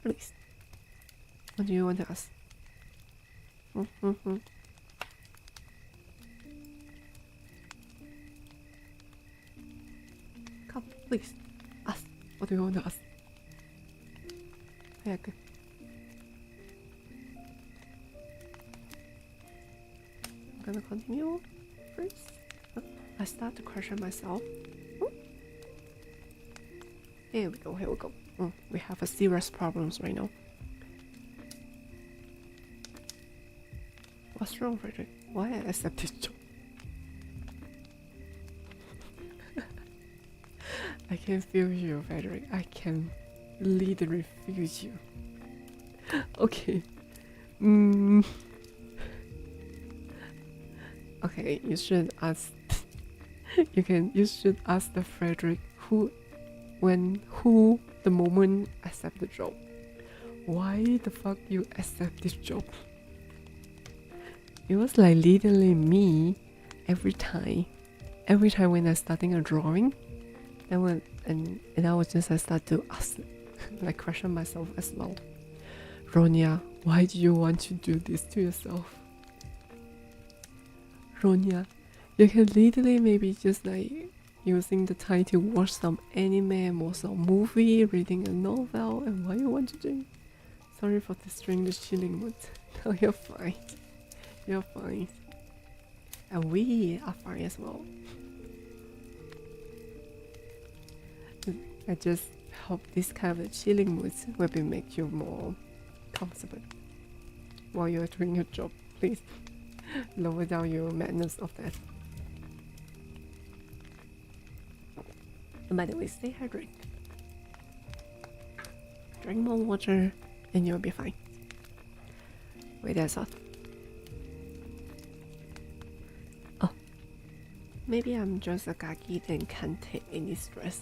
Please. What do you want to ask? Come, please. Ask. What do you want to ask? Yeah, good. I'm gonna continue first. I start to question myself. Here we go. We have a serious problems right now. What's wrong, Frederick? Why I accept this job? I can feel you, Frederick. I can literally feel you. Okay. Okay, you should ask. You should ask the Frederick who the moment accept the job. Why the fuck you accept this job? It was like literally me every time when I starting a drawing, and I was just I start to ask, like question myself as well. Ronia, why do you want to do this to yourself? Ronia, you can literally maybe just like using the time to watch some anime or some movie, reading a novel, and why you want to do? Sorry for destroying the chilling mood. No, you're fine. You're fine. And we are fine as well. I just hope this kind of chilling mood will be make you more comfortable while you're doing your job. Please lower down your madness of that. And by the way, stay hydrated. Drink more water and you'll be fine. Wait, that's all. Oh, maybe I'm just a gaki and can't take any stress.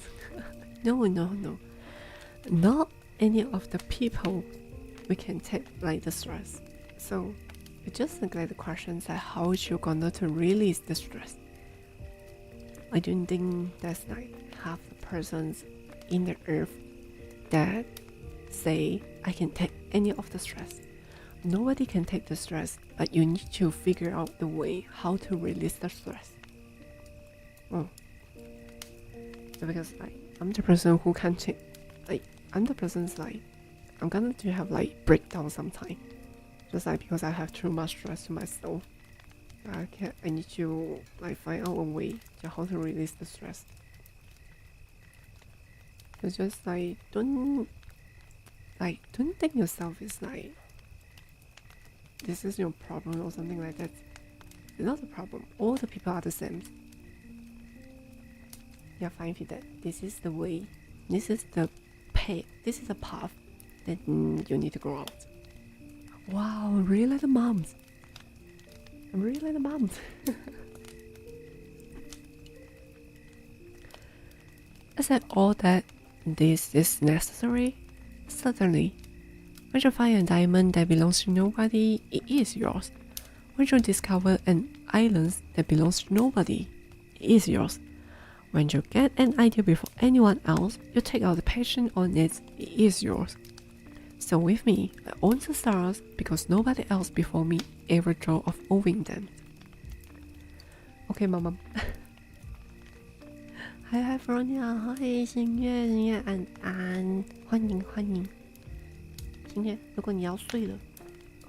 No. Not any of the people we can take like the stress. So we just neglect the questions like how you gonna to release the stress. I don't think that's like half the persons in the earth that say I can take any of the stress. Nobody can take the stress, but you need to figure out the way how to release the stress. So because I'm the person who can take, I'm the person's I'm gonna to have breakdown sometime. Just because I have too much stress to myself. I need to find out a way to how to release the stress. It's just don't think yourself is this is your problem or something like that. It's not a problem. All the people are the same. You're fine with that. This is the way. This is the This is the path that you need to grow out. Wow, really like the moms. I'm really like the moms. Is that all that this is necessary? Certainly. When you find a diamond that belongs to nobody, it is yours. When you discover an island that belongs to nobody, it is yours. When you get an idea before anyone else, you take out the passion on it, it is yours. So with me, I own the stars because nobody else before me ever dreamt of owning them. Okay, Mom. Hi, Feronia. Hi, 星月，安，欢迎。星月，如果你要睡了，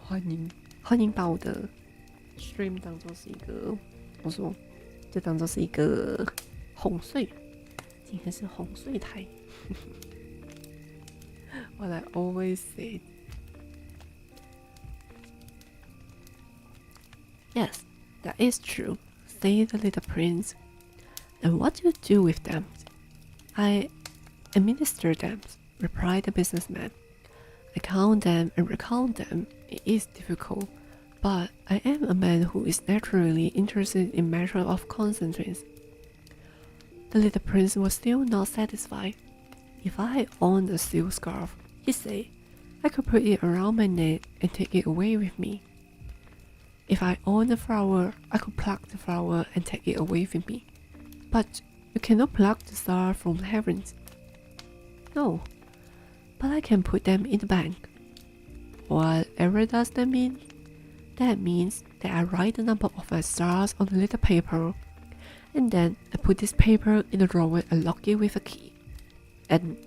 欢迎把我的 stream 当作是一个，就当作是一个哄睡，今天是哄睡台。What I always say. Yes, that is true, said the little prince. And what do you do with them? I administer them, replied the businessman. I count them and recount them. It is difficult, but I am a man who is naturally interested in matters of consequence. The little prince was still not satisfied. If I owned a silk scarf, he said, I could put it around my neck and take it away with me. If I owned a flower, I could pluck the flower and take it away with me. But you cannot pluck the star from the heavens. No, but I can put them in the bank. Whatever does that mean? That means that I write the number of my stars on a little paper, and then I put this paper in a drawer and lock it with a key. And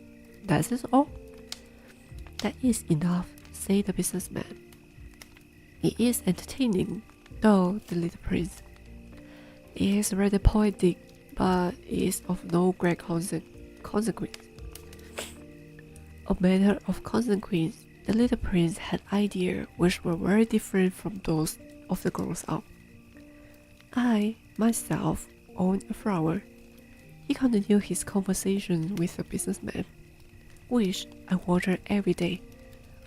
that is all? That is enough, said the businessman. It is entertaining, though, the little prince. It is rather poetic, but it is of no great consequence. A matter of consequence, the little prince had ideas which were very different from those of the grown-up. I, myself, own a flower. He continued his conversation with the businessman, which I water every day.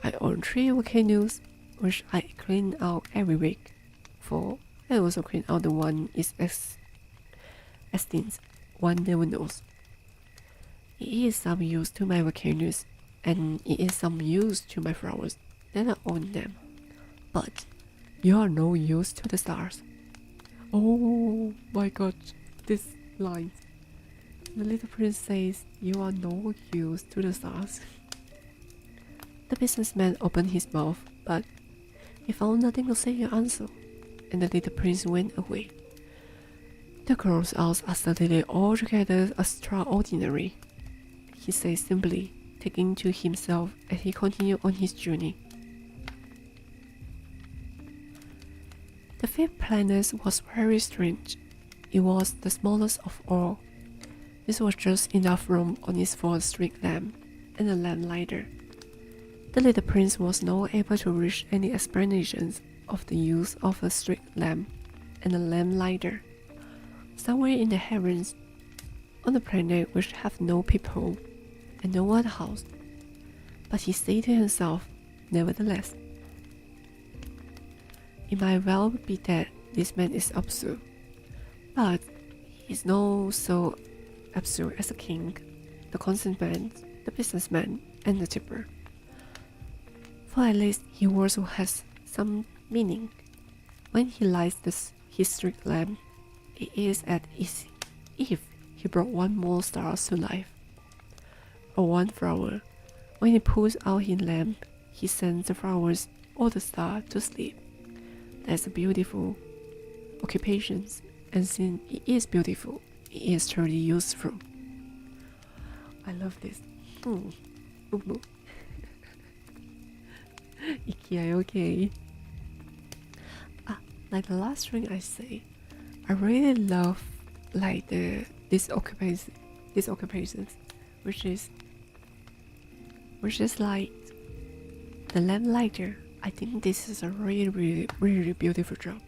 I own 3 volcanoes, which I clean out every week, for I also clean out the one is extinct, one never knows. It is some use to my volcanoes, and it is some use to my flowers, then I own them. But you are no use to the stars. Oh my god, this line. The little prince says, you are no use to the stars. The businessman opened his mouth, but he found nothing to say in answer, and the little prince went away. The grown-ups are suddenly altogether extraordinary, he said simply, taking to himself as he continued on his journey. The 5th planet was very strange. It was the smallest of all. This was just enough room on it for a street lamp and a lamp lighter. The little prince was not able to reach any explanations of the use of a street lamp and a lamp lighter. Somewhere in the heavens, on a planet which have no people and no other house, but he said to himself, nevertheless, it might well be that this man is absurd, but he is not so absurd as the king, the constantman, the businessman, and the tipper. For at least he also has some meaning. When he lights his street lamp, it is as if he brought one more star to life, or one flower. When he pulls out his lamp, he sends the flowers or the star to sleep. That's a beautiful occupation, and since it is beautiful, it is truly useful. I love this. Okay. Like the last thing I say, I really love like this occupations, which is like the lamp lighter. I think this is a really beautiful job.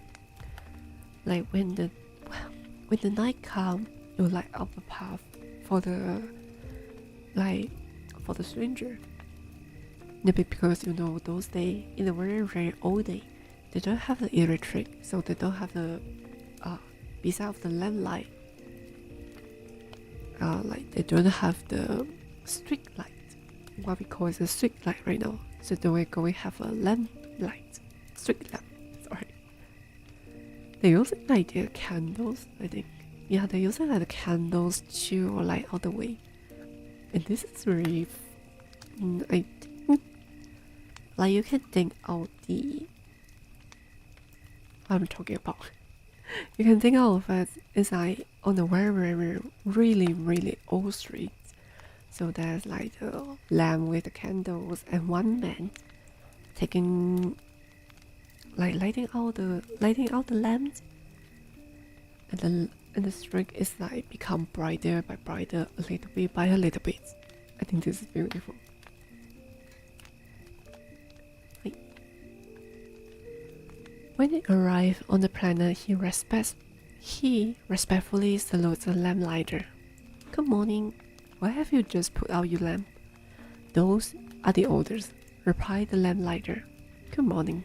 Like when the night comes, you light up the path for the stranger. Maybe because those days, in the very old day, they don't have the electric, so they don't have the besides the lamp light. Like they don't have the street light. What we call is a street light right now. So they go have a lamp light, street lamp. Sorry. They use like the candles, I think. Yeah, they use like the candles to light all the way. And this is really, I think, like you can think out what I'm talking about. You can think of it as like on a very really old street. So there's like the lamp with the candles and one man taking like lighting out the lamps, and the street is like become brighter by brighter, a little bit by a little bit. I think this is beautiful. When it arrived on the planet, he respectfully salutes the lamp lighter. Good morning. Why have you just put out your lamp? Those are the orders, replied the lamp lighter. Good morning.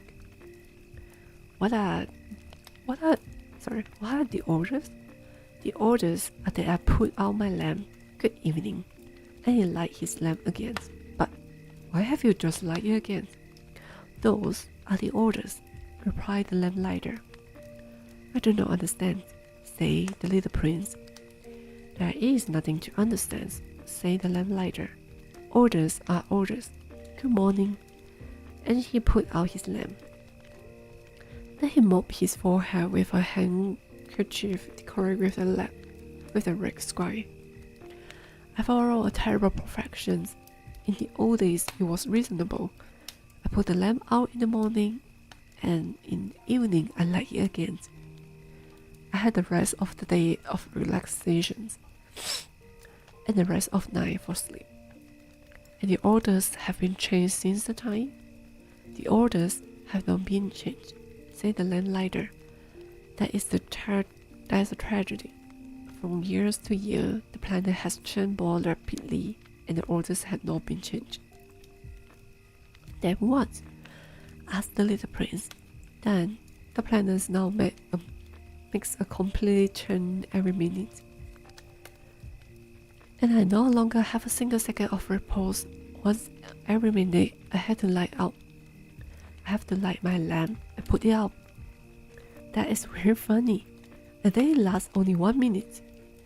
What are the orders? The orders are that I put out my lamp. Good evening. And he light his lamp again. But why have you just light it again? Those are the orders, replied the lamplighter. I do not understand, said the little prince. There is nothing to understand, said the lamplighter. Orders are orders. Good morning. And he put out his lamp. Then he mopped his forehead with a handkerchief decorated with a red square. I follow a terrible perfection. In the old days it was reasonable. I put the lamp out in the morning, and in the evening I light it again. I had the rest of the day of relaxation, and the rest of night for sleep. And the orders have been changed since the time? The orders have not been changed, said the lamplighter. That is a tragedy. From years to year, the planet has changed more rapidly, and the orders have not been changed. Then what? Asked the little prince. Then the planet now makes a complete turn every minute. And I no longer have a single second of repose. Once every minute I have to light out. I have to light my lamp and put it out. That is very funny. A day lasts only 1 minute.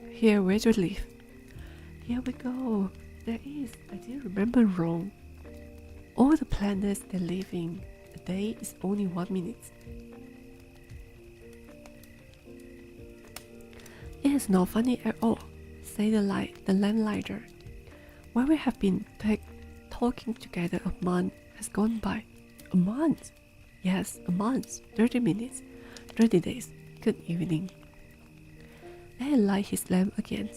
Here, where do you live? Here we go. There is. I didn't remember wrong. All the planets they live in, a day is only 1 minute. It is not funny at all, said the lamplighter. While we have been talking together, a month has gone by. A month? Yes, a month. 30 minutes. 30 days. Good evening. And he light his lamp again.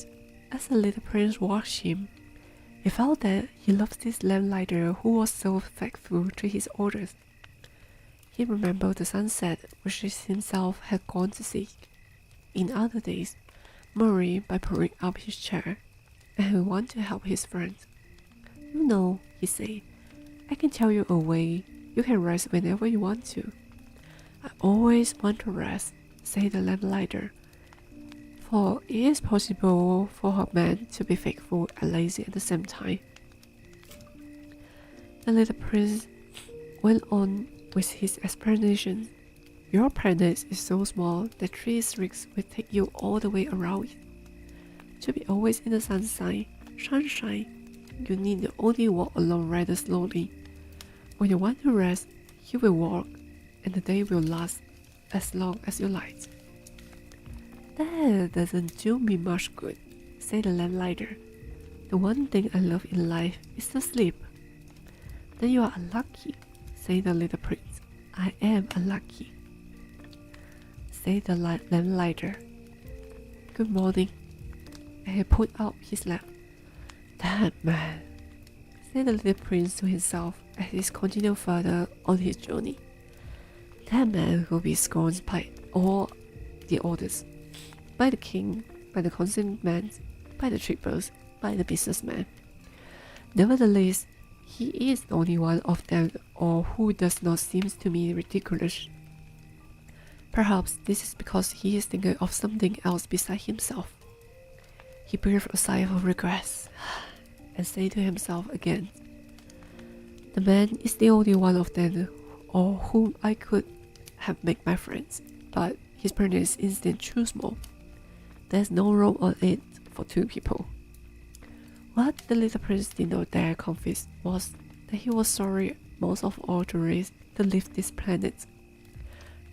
As the little prince watched him, he felt that he loved this lamplighter who was so faithful to his orders. He remembered the sunset which he himself had gone to seek. In other days, Murray by pulling up his chair, and he wanted to help his friend. You know, he said, I can tell you a way. You can rest whenever you want to. I always want to rest, said the lamplighter. For it is possible for a man to be faithful and lazy at the same time. The little prince went on with his explanation. Your planet is so small that 3 streaks will take you all the way around it. To be always in the sunshine, you need only walk along rather slowly. When you want to rest, you will walk, and the day will last as long as you like. That doesn't do me much good, said the lamplighter. The one thing I love in life is to sleep. Then you are unlucky, said the little prince. I am unlucky, said the lamplighter. Good morning. And he put out his lamp. That man, said the little prince to himself as he continued further on his journey. That man will be scorned by all the orders, by the king, by the consignment, by the trippers, by the businessman. Nevertheless, he is the only one of them all who does not seem to me ridiculous. Perhaps this is because he is thinking of something else beside himself. He breathed a sigh of regret and said to himself again, the man is the only one of them all whom I could have made my friends, but his planet is too small. There's no room on it for 2 people. What the little prince did not dare confess was that he was sorry most of all to leave this planet,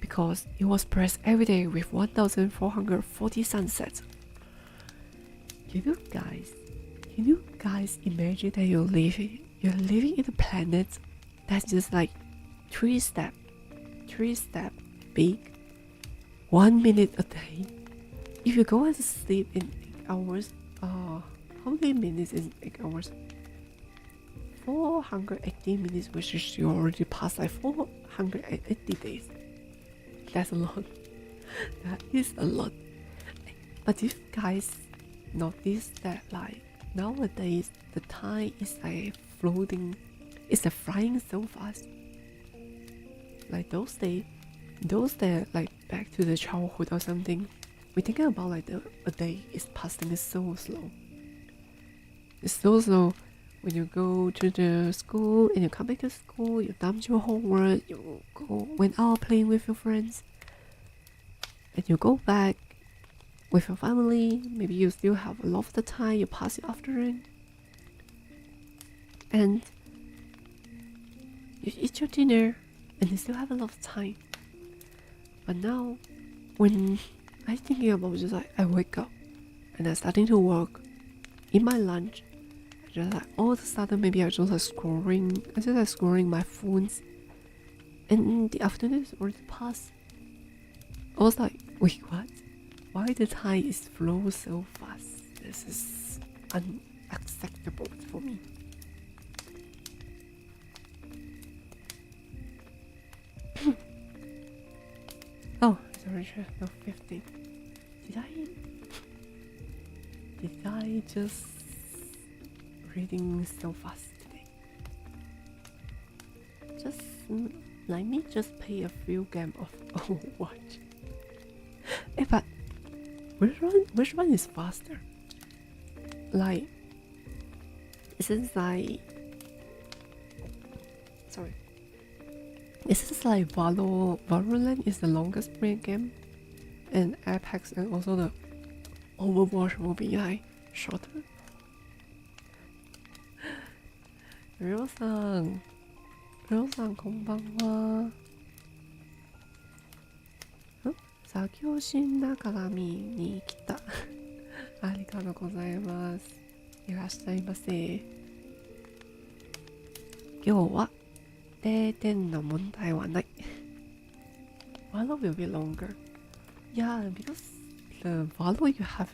because it was blessed every day with 1,440 sunsets. Can you guys imagine that you're living in a planet that's just like 3 step big, 1 minute a day? If you go and sleep in 8 hours, how many minutes is 8 hours? 480 minutes, which is you already passed like 480 days. That's a lot. That is a lot. But if guys notice that like nowadays the time is like floating, it's like flying so fast. Like those days like back to the childhood or something, we thinking about like a day is passing is so slow. It's so slow when you go to the school and you come back to school, you done your homework, you went out playing with your friends, and you go back with your family. Maybe you still have a lot of the time, you pass your afternoon, and you eat your dinner, and you still have a lot of time. But now, when I'm thinking about just like I wake up and I'm starting to work, eat my lunch, just like all of a sudden maybe I just like scrolling my phones, and the afternoon is already past. I was like, wait, what? Why the time is flow so fast? This is unacceptable for me. Oh, it's already 15. Did I just reading so fast today? Just let me just play a few games of Overwatch. Hey, but which one is faster? Like, is it like Valorant is the longest played game, and Apex and also the Overwatch will be like shorter? りょうさんこんばんは。作業しながら見に来た。ありがとうございます。いらっしゃいませ。今日は0点の問題はない。Valor will be longer. Yeah, because the Valor you have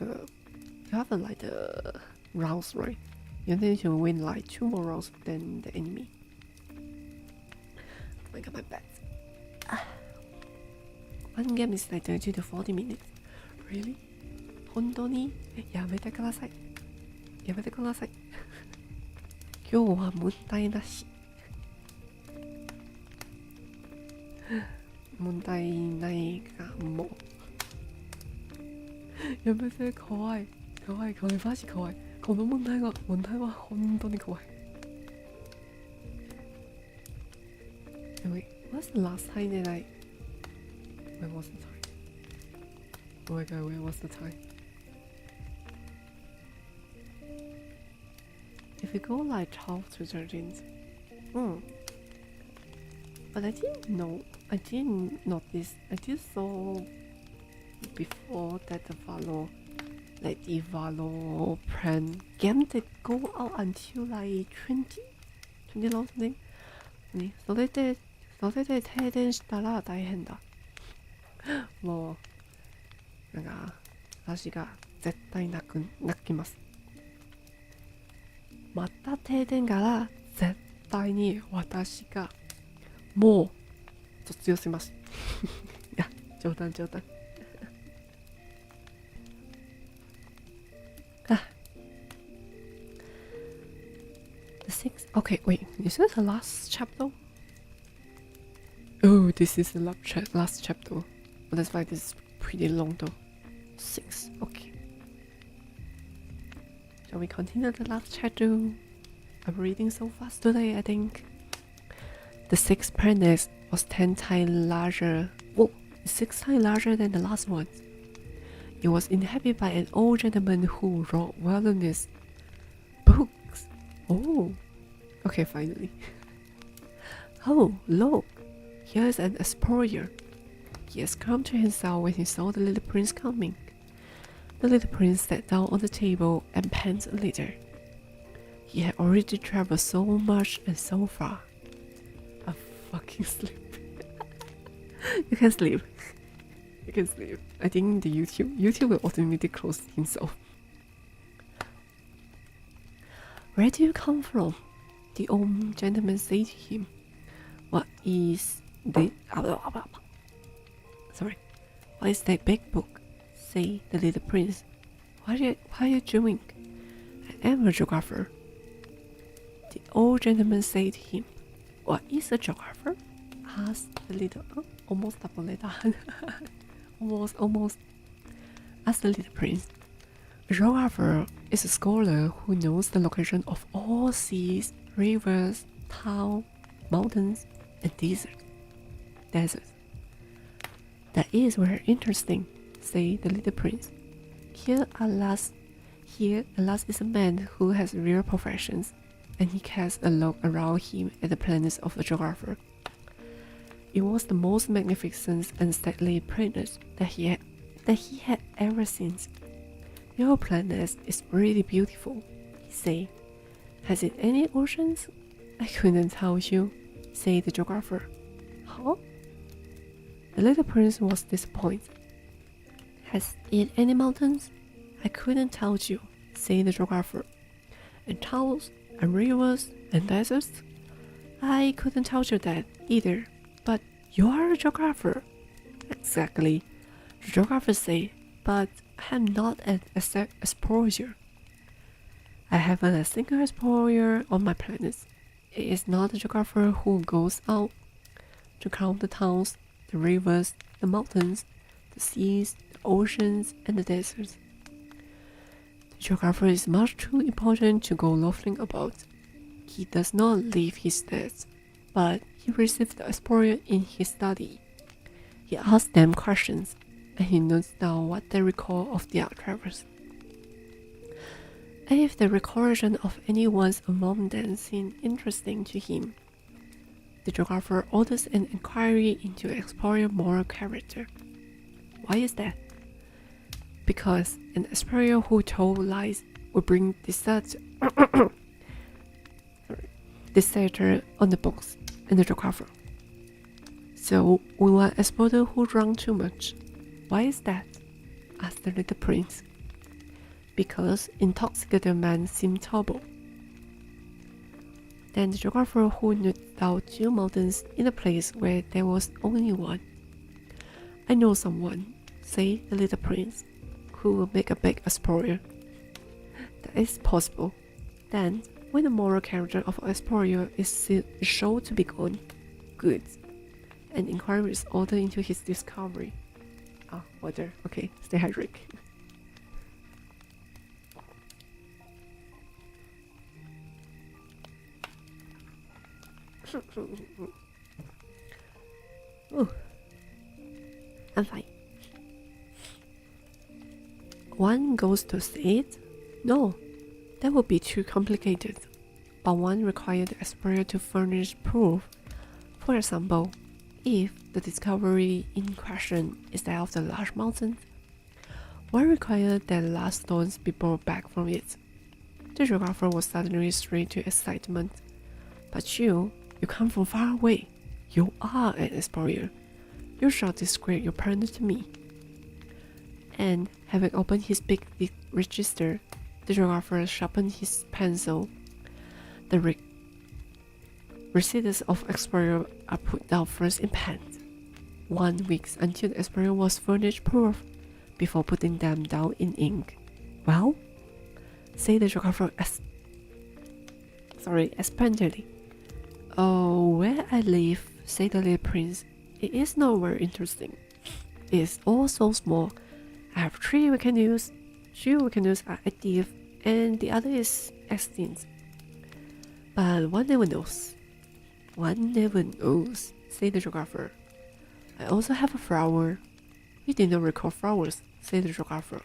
like the rounds, right? You need to win like 2 more rounds than the enemy. Oh my god, my bad. One game is like 30 to 40 minutes. Really? 本当にやめてください。今日は問題なし。問題ないかも。やめて、怖い。これマジ怖い。この問題は本当に怖い。Wait, what's the last time that When was the time? Oh my god, when was the time? If we go like 12 to 13. But I didn't notice. I just saw before that the Valor plan game that go out until like 20 long something. それで停電したら大変だ。もうなんか私が絶対泣きます。また停電から絶対に私がもう卒業します。いや、冗談。The 6th. Okay, wait. Is this the last chapter? Oh, this is the last chapter. Well, that's why this is pretty long though. 6. Okay. Shall we continue the last chapter? I'm reading so fast today, I think. The 6th planet was 10 times larger. Whoa, 6 times larger than the last one. It was inhabited by an old gentleman who wrote wilderness books. Oh, okay, finally. Oh, look, here's an explorer. He has come to himself when he saw the little prince coming. The little prince sat down on the table and panted a little. He had already traveled so much and so far. I fucking sleep. You can sleep. I think the YouTube will automatically close himself. Where do you come from? The old gentleman said to him. What is that big book? Said the little prince. What are you doing? I am a geographer. The old gentleman said to him. What is a geographer? Asked the little almost double letter. almost. asked the little prince. A geographer is a scholar who knows the location of all seas, rivers, towns, mountains, and deserts. That is very interesting, said the little prince. Here at last is a man who has real professions, and he cast a look around him at the planets of the geographer. It was the most magnificent and stately planet that he had ever seen. Your planet is really beautiful, he said. Has it any oceans? I couldn't tell you, said the geographer. Huh? The little prince was disappointed. Has it any mountains? I couldn't tell you, said the geographer. And towns, and rivers, and deserts? I couldn't tell you that either, but you are a geographer. Exactly, the geographer said, but I am not an explorer. I haven't a single explorer on my planet. It is not a geographer who goes out to count the towns, the rivers, the mountains, the seas, the oceans, and the deserts. The geographer is much too important to go loafing about. He does not leave his desk, but he receives the explorer in his study. He asks them questions, and he notes down what they recall of their travels. And if the recollection of anyone's among them seemed interesting to him, the geographer orders an inquiry into the explorer's moral character. Why is that? Because an explorer who told lies will bring disaster on the books and the geographer. So we want an explorer who drank too much. Why is that? Asked the little prince. Because intoxicated men seem terrible. Then the geographer who noted out 2 mountains in a place where there was only one. I know someone, said the little prince, who will make a big explorer. That is possible. Then, when the moral character of an explorer is shown to be good, an inquiry is ordered into his discovery. Water. Okay, stay hydrated. Oh, I'm fine. One goes to see it? No, that would be too complicated. But one requires the explorer to furnish proof. For example, if the discovery in question is that of the large mountain, one requires that the last stones be brought back from it. The geographer was suddenly stricken to excitement. But you come from far away. You are an explorer. You shall describe your planet to me. And having opened his big register, the geographer sharpened his pencil. The receipts of explorer are put down first in pen. 1 week until the explorer was furnished proof before putting them down in ink. Well, said the geographer expectantly. Oh, where I live, said the little prince, it is not very interesting. It is all so small. I have 3 canoes. 2 canoes are active, and the other is extinct. But one never knows. One never knows, said the geographer. I also have a flower. You did not recall flowers, said the geographer.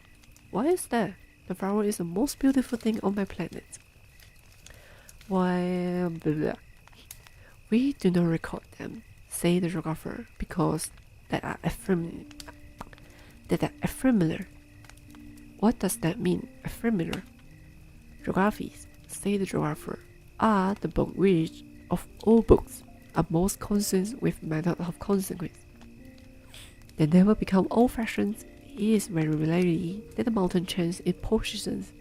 Why is that? The flower is the most beautiful thing on my planet. Why, blah, blah. We do not record them, said the geographer, because they are ephemeral. What does that mean, ephemeral? Geographies, said the geographer, are the book which, of all books, are most concerned with method of consequence. They never become old-fashioned. It is very rarely that the mountain changes its positions.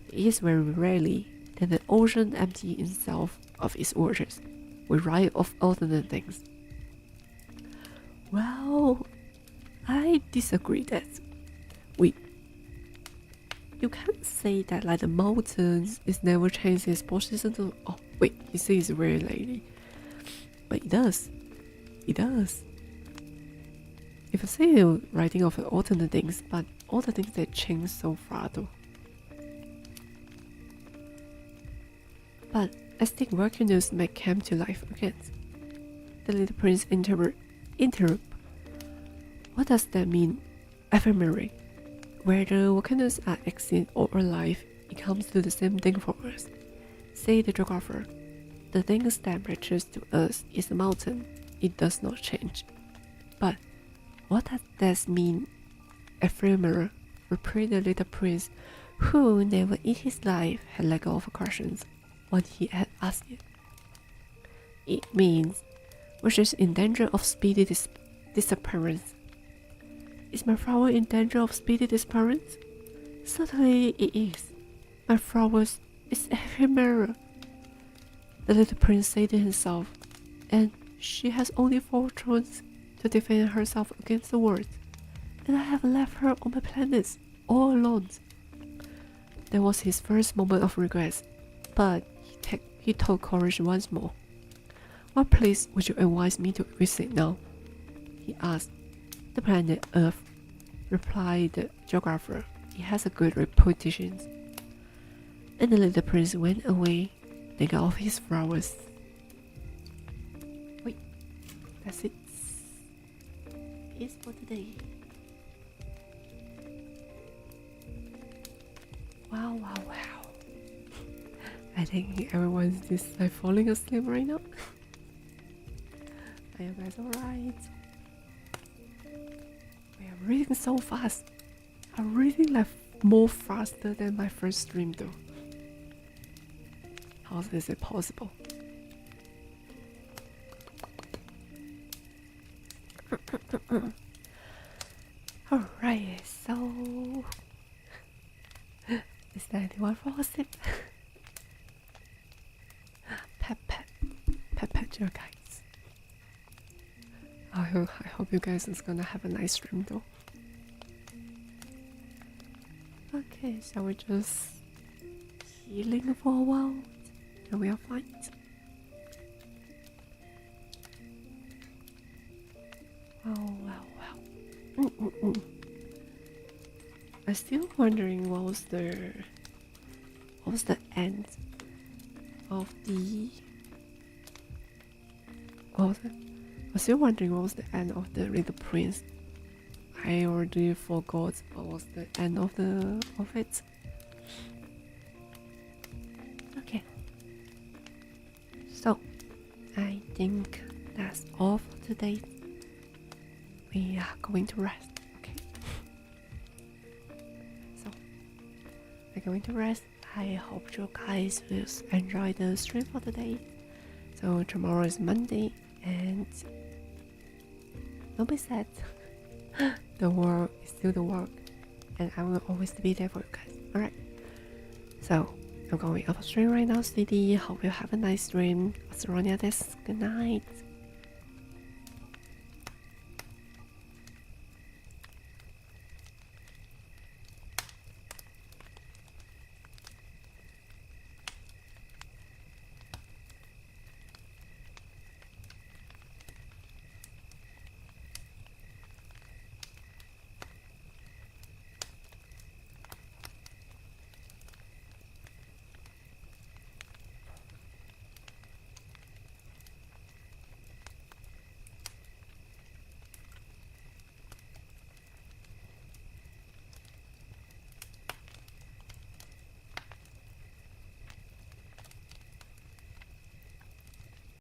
It is very rarely that the ocean empties itself of its waters. We write of alternate things. Well, I disagree that you can't say that like the mountains is never changed its position to, he says very lately. But it does. It does. If I say you're writing of alternate things, but all the things that changed so far though. But as the volcanoes may come to life again, the little prince interrupt. What does that mean? Ephemeral. Whether volcanoes are extinct or alive, it comes to the same thing for us. Say the geographer. The things that matters to us is the mountain. It does not change. But what does that mean? Ephemeral, replied the little prince, who never in his life had let go of questions when he had asked it. It means which is in danger of speedy disappearance. Is my flower in danger of speedy disappearance? Certainly it is. My flower is ephemeral, the little prince said to himself, and she has only 4 turns to defend herself against the world, and I have left her on my planet all alone. That was his first moment of regret, but he took courage once more. What place would you advise me to visit now? He asked. The planet Earth, replied the geographer. It has a good reputation. And the little prince went away, taking off his flowers. Wait, that's it. It's for today. Wow. I think everyone's just like falling asleep right now. Are you guys alright? We are reading so fast. I'm reading like more faster than my first stream though. How is it possible? Alright, so is there anyone fall asleep? Pat your guys. I hope you guys is gonna have a nice stream though. Okay, shall we just healing for a while and we are fine. Wow. I'm still wondering what was the end of the I'm still wondering what was the end of the Little Prince. I already forgot what was the end of it. Okay. So I think that's all for today. We are going to rest, okay? So we're going to rest. I hope you guys will enjoy the stream for today. So tomorrow is Monday and don't be sad. The work is still the work and I will always be there for you guys. Alright. So I'm going off stream right now, sweetie. Hope you have a nice stream. Feronia, good night.